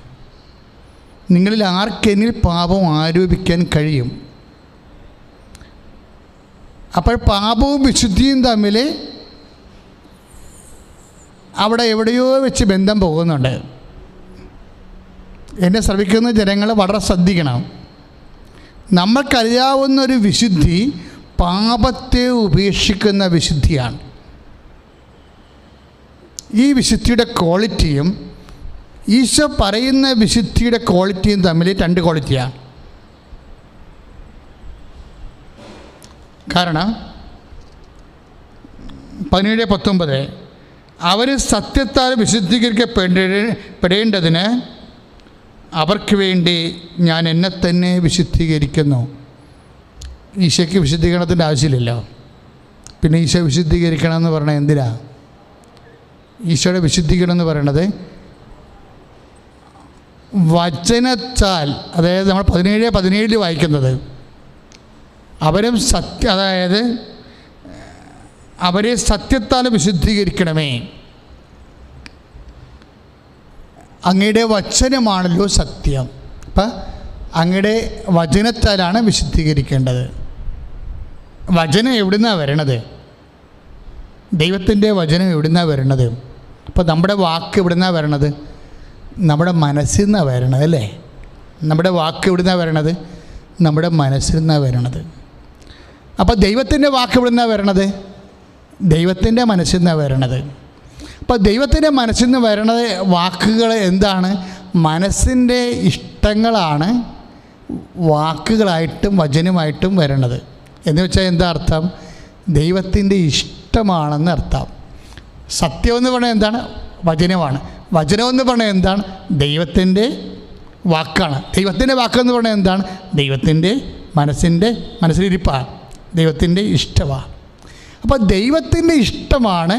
നിങ്ങളിൽ ആർക്കെന്നിൽ പാപം ആരോപിക്കാൻ കഴിയും. അപ്പോൾ പാപവും വിശുദ്ധിയും തമ്മിൽ അവിടെ എവിടെയോ വെച്ച് ബന്ധം പോകുന്നുണ്ട്. എന്നെ ശ്രമിക്കുന്ന ജനങ്ങൾ വളരെ ശ്രദ്ധിക്കണം. നമ്മൾക്കറിയാവുന്നൊരു വിശുദ്ധി പാപത്തെ ഉപേക്ഷിക്കുന്ന വിശുദ്ധിയാണ്. ഈ വിശുദ്ധിയുടെ ക്വാളിറ്റിയും ഈശോ പറയുന്ന വിശുദ്ധിയുടെ ക്വാളിറ്റിയും തമ്മിൽ രണ്ട് ക്വാളിറ്റിയാണ്. കാരണം 17:19 അവർ സത്യത്താൽ വിശുദ്ധീകരിക്കപ്പെടേണ്ടതിന് അവർക്ക് വേണ്ടി ഞാൻ എന്നെ തന്നെ വിശുദ്ധീകരിക്കുന്നു. ഈശോയ്ക്ക് വിശുദ്ധീകരണത്തിൻ്റെ ആവശ്യമില്ലല്ലോ. പിന്നെ ഈശോ വിശുദ്ധീകരിക്കണം എന്ന് പറഞ്ഞാൽ എന്തിനാ? ഈശോയുടെ വിശുദ്ധീകരണം എന്ന് പറയണത് വചനത്താൽ, അതായത് നമ്മൾ 17:17 വായിക്കുന്നത്, അതായത് അവരെ സത്യത്താൽ വിശുദ്ധീകരിക്കണമേ. അങ്ങയുടെ വചനമാണല്ലോ സത്യം. അപ്പം അങ്ങയുടെ വചനത്താലാണ് വിശുദ്ധീകരിക്കേണ്ടത്. വചനം എവിടുന്നാണ് വരണത്? ദൈവത്തിൻ്റെ വചനം എവിടുന്നാണ് വരണത്? അപ്പോൾ നമ്മുടെ വാക്ക് എവിടുന്നാണ് വരണത്? നമ്മുടെ മനസ്സിൽ നിന്നാണ് വരണത്, അല്ലേ? നമ്മുടെ വാക്ക് എവിടുന്നാണ് വരണത്? നമ്മുടെ മനസ്സിൽ നിന്നാണ് വരണത്. അപ്പോൾ ദൈവത്തിൻ്റെ വാക്ക് എവിടുന്നാണ് വരണത്? ദൈവത്തിൻ്റെ മനസ്സിൽ നിന്നാണ് വരണത്. അപ്പോൾ ദൈവത്തിൻ്റെ മനസ്സിൽ നിന്ന് വരണത് വാക്കുകൾ എന്താണ്? മനസ്സിൻ്റെ ഇഷ്ടങ്ങളാണ് വാക്കുകളായിട്ടും വചനമായിട്ടും വരണത്. എന്ന് വെച്ചാൽ എന്താ അർത്ഥം? ദൈവത്തിൻ്റെ ഇഷ്ടമാണെന്ന് അർത്ഥം. സത്യമെന്ന് പറഞ്ഞാൽ എന്താണ്? വചനമാണ്. വചനമെന്ന് പറഞ്ഞാൽ എന്താണ്? ദൈവത്തിൻ്റെ വാക്കാണ്. ദൈവത്തിൻ്റെ വാക്കെന്ന് പറഞ്ഞാൽ എന്താണ്? ദൈവത്തിൻ്റെ മനസ്സിലിരിപ്പാണ്, ദൈവത്തിൻ്റെ ഇഷ്ടമാണ്. അപ്പോൾ ദൈവത്തിൻ്റെ ഇഷ്ടമാണ്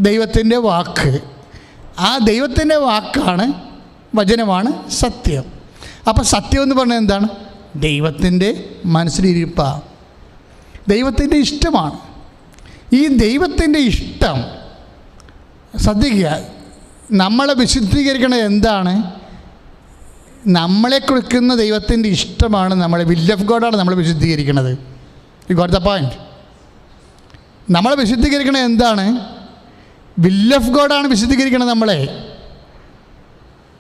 ദൈവത്തിൻ്റെ വാക്ക്. ആ ദൈവത്തിൻ്റെ വാക്കാണ്, വചനമാണ് സത്യം. അപ്പോൾ സത്യം എന്ന് പറഞ്ഞാൽ എന്താണ്? ദൈവത്തിൻ്റെ മനസ്സിലിരിപ്പാണ്, ദൈവത്തിൻ്റെ ഇഷ്ടമാണ്. ഈ ദൈവത്തിൻ്റെ ഇഷ്ടം ശ്രദ്ധിക്കുക. നമ്മളെ വിശുദ്ധീകരിക്കണത് എന്താണ്? നമ്മളെ കൊടുക്കുന്ന ദൈവത്തിൻ്റെ ഇഷ്ടമാണ്. നമ്മളെ വിൽ ഓഫ് ഗോഡാണ് നമ്മളെ വിശുദ്ധീകരിക്കുന്നത്. You got the point? നമ്മളെ വിശുദ്ധീകരിക്കണത് എന്താണ്? വിൽ ഓഫ് ഗോഡാണ് വിശുദ്ധീകരിക്കണത് നമ്മളെ.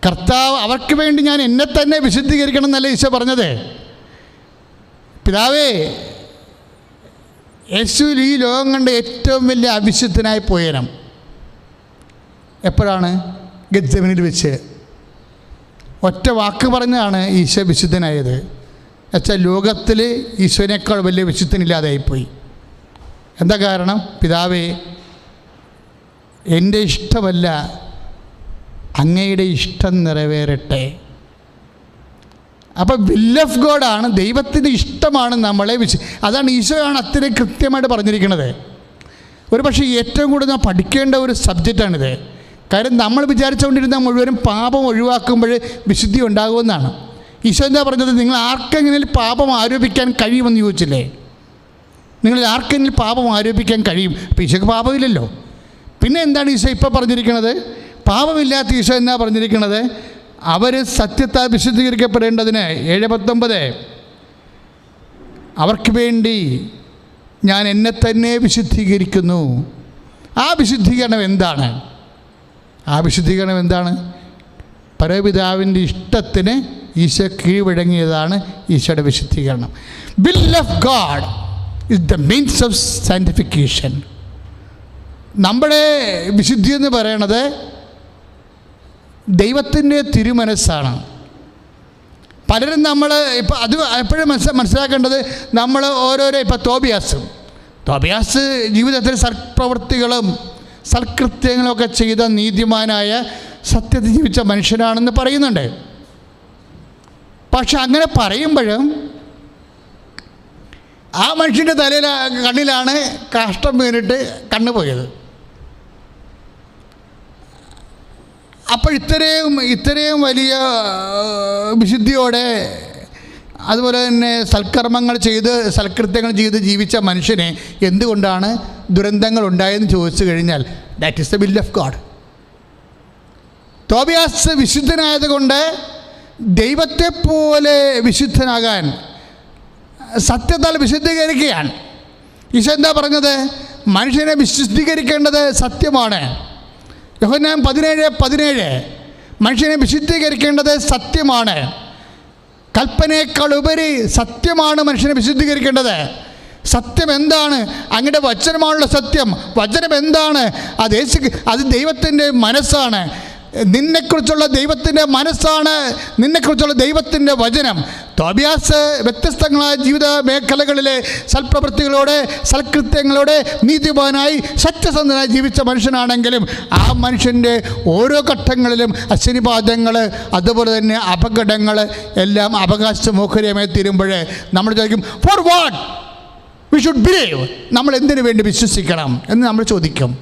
കർത്താവ് അവർക്ക് വേണ്ടി ഞാൻ എന്നെ തന്നെ വിശുദ്ധീകരിക്കണം എന്നല്ല ഈശോ പറഞ്ഞത്. പിതാവേ, യേശുവിൽ ഈ ലോകം കണ്ട ഏറ്റവും വലിയ അവിശുദ്ധനായി പോയനം എപ്പോഴാണ്? ഗെത്സമനിൽ വെച്ച് ഒറ്റ വാക്ക് പറഞ്ഞാണ് ഈശോ വിശുദ്ധനായത്. എന്നുവെച്ചാൽ ലോകത്തിൽ ഈശോനേക്കാൾ വലിയ വിശുദ്ധനില്ലാതായിപ്പോയി. എന്താ കാരണം? പിതാവേ, എൻ്റെ ഇഷ്ടമല്ല, അങ്ങയുടെ ഇഷ്ടം നിറവേറട്ടെ. അപ്പോൾ വിൽ ഓഫ് ഗോഡാണ്, ദൈവത്തിൻ്റെ ഇഷ്ടമാണ് നമ്മളെ അതാണ് ഈശോയാണ് അത്രയും കൃത്യമായിട്ട് പറഞ്ഞിരിക്കുന്നത്. ഒരു പക്ഷേ ഏറ്റവും കൂടുതൽ നാം പഠിക്കേണ്ട ഒരു സബ്ജക്റ്റാണിത്. കാര്യം നമ്മൾ വിചാരിച്ചുകൊണ്ടിരുന്ന മുഴുവനും പാപം ഒഴിവാക്കുമ്പോൾ വിശുദ്ധി ഉണ്ടാകുമെന്നാണ്. ഈശോ എന്താ പറഞ്ഞത്? നിങ്ങൾ ആർക്കെങ്കിലും പാപം ആരോപിക്കാൻ കഴിയുമെന്ന് ചോദിച്ചില്ലേ? നിങ്ങൾ ആർക്കെങ്കിലും പാപം ആരോപിക്കാൻ കഴിയും. അപ്പോൾ ഈശോയ്ക്ക് പാപമില്ലല്ലോ. പിന്നെ എന്താണ് ഈശോ ഇപ്പോൾ പറഞ്ഞിരിക്കുന്നത്? പാപമില്ലാത്ത ഈശോ എന്നാ പറഞ്ഞിരിക്കുന്നത്? അവർ സത്യത്താൽ വിശുദ്ധീകരിക്കപ്പെടേണ്ടതിന് 7:19 അവർക്ക് വേണ്ടി ഞാൻ എന്നെ തന്നെ വിശുദ്ധീകരിക്കുന്നു. ആ വിശുദ്ധീകരണം എന്താണ്? ആ വിശുദ്ധീകരണം എന്താണ്? പരപിതാവിൻ്റെ ഇഷ്ടത്തിന് ഈശോ കീഴ്വഴങ്ങിയതാണ് ഈശോയുടെ വിശുദ്ധീകരണം. Will of God is the means of sanctification. നമ്മുടെ വിശുദ്ധി എന്ന് പറയണത് ദൈവത്തിൻ്റെ തിരുമനസ്സാണ്. പലരും നമ്മൾ ഇപ്പോൾ അത് എപ്പോഴും മനസ്സിലാക്കേണ്ടത്, നമ്മൾ ഓരോരോ ഇപ്പോൾ തോബിയാസ് ജീവിതത്തിൽ സൽപ്രവൃത്തികളും സൽകൃത്യങ്ങളൊക്കെ ചെയ്ത നീതിമാനായ സത്യത്തിൽ ജീവിച്ച മനുഷ്യനാണെന്ന് പറയുന്നുണ്ട്. പക്ഷെ അങ്ങനെ പറയുമ്പോഴും ആ മനുഷ്യൻ്റെ കണ്ണിലാണ് കാഷ്ടം വീണിട്ട് കണ്ണ് പോയത്. അപ്പോൾ ഇത്രയും വലിയ വിശുദ്ധിയോടെ അതുപോലെ തന്നെ സൽക്കർമ്മങ്ങൾ ചെയ്ത് സൽകൃത്യങ്ങൾ ചെയ്ത് ജീവിച്ച മനുഷ്യനെ എന്തുകൊണ്ടാണ് ദുരന്തങ്ങൾ ഉണ്ടായെന്ന് ചോദിച്ചു കഴിഞ്ഞാൽ that is the will of God. Tobias വിശുദ്ധനായതുകൊണ്ട് ദൈവത്തെപ്പോലെ വിശുദ്ധനാകാൻ സത്യത്താൽ വിശുദ്ധീകരിക്കുകയാണ്. ഈശോ എന്താ പറഞ്ഞത്? മനുഷ്യനെ വിശുദ്ധീകരിക്കേണ്ടത് സത്യമാണ്. യോഹന്നാൻ 17:17 മനുഷ്യനെ വിശുദ്ധീകരിക്കേണ്ടത് സത്യമാണ്. കൽപ്പനയേക്കാൾ ഉപരി സത്യമാണ് മനുഷ്യനെ വിശുദ്ധീകരിക്കേണ്ടത്. സത്യം എന്താണ്? അങ്ങയുടെ വചനമാണുള്ള സത്യം. വചനം എന്താണ്? അത് ദൈവത്തിൻ്റെ മനസ്സാണ്. നിന്നെക്കുറിച്ചുള്ള ദൈവത്തിൻ്റെ മനസ്സാണ്, നിന്നെക്കുറിച്ചുള്ള ദൈവത്തിൻ്റെ വചനം. തോബിയാസ് വ്യത്യസ്തങ്ങളായ ജീവിത മേഖലകളിലെ സൽപ്രവൃത്തികളോടെ സൽകൃത്യങ്ങളോടെ നീതിമാനായി സത്യസന്ധനായി ജീവിച്ച മനുഷ്യനാണെങ്കിലും ആ മനുഷ്യൻ്റെ ഓരോ ഘട്ടങ്ങളിലും അശനിപാതങ്ങൾ അതുപോലെ തന്നെ അപകടങ്ങൾ എല്ലാം അവകാശമോഹര്യമായി തീരുമ്പോൾ നമ്മൾ ചോദിക്കും, for what we should believe? നമ്മൾ എന്തിനു വേണ്ടി വിശ്വസിക്കണം എന്ന് നമ്മൾ ചോദിക്കും.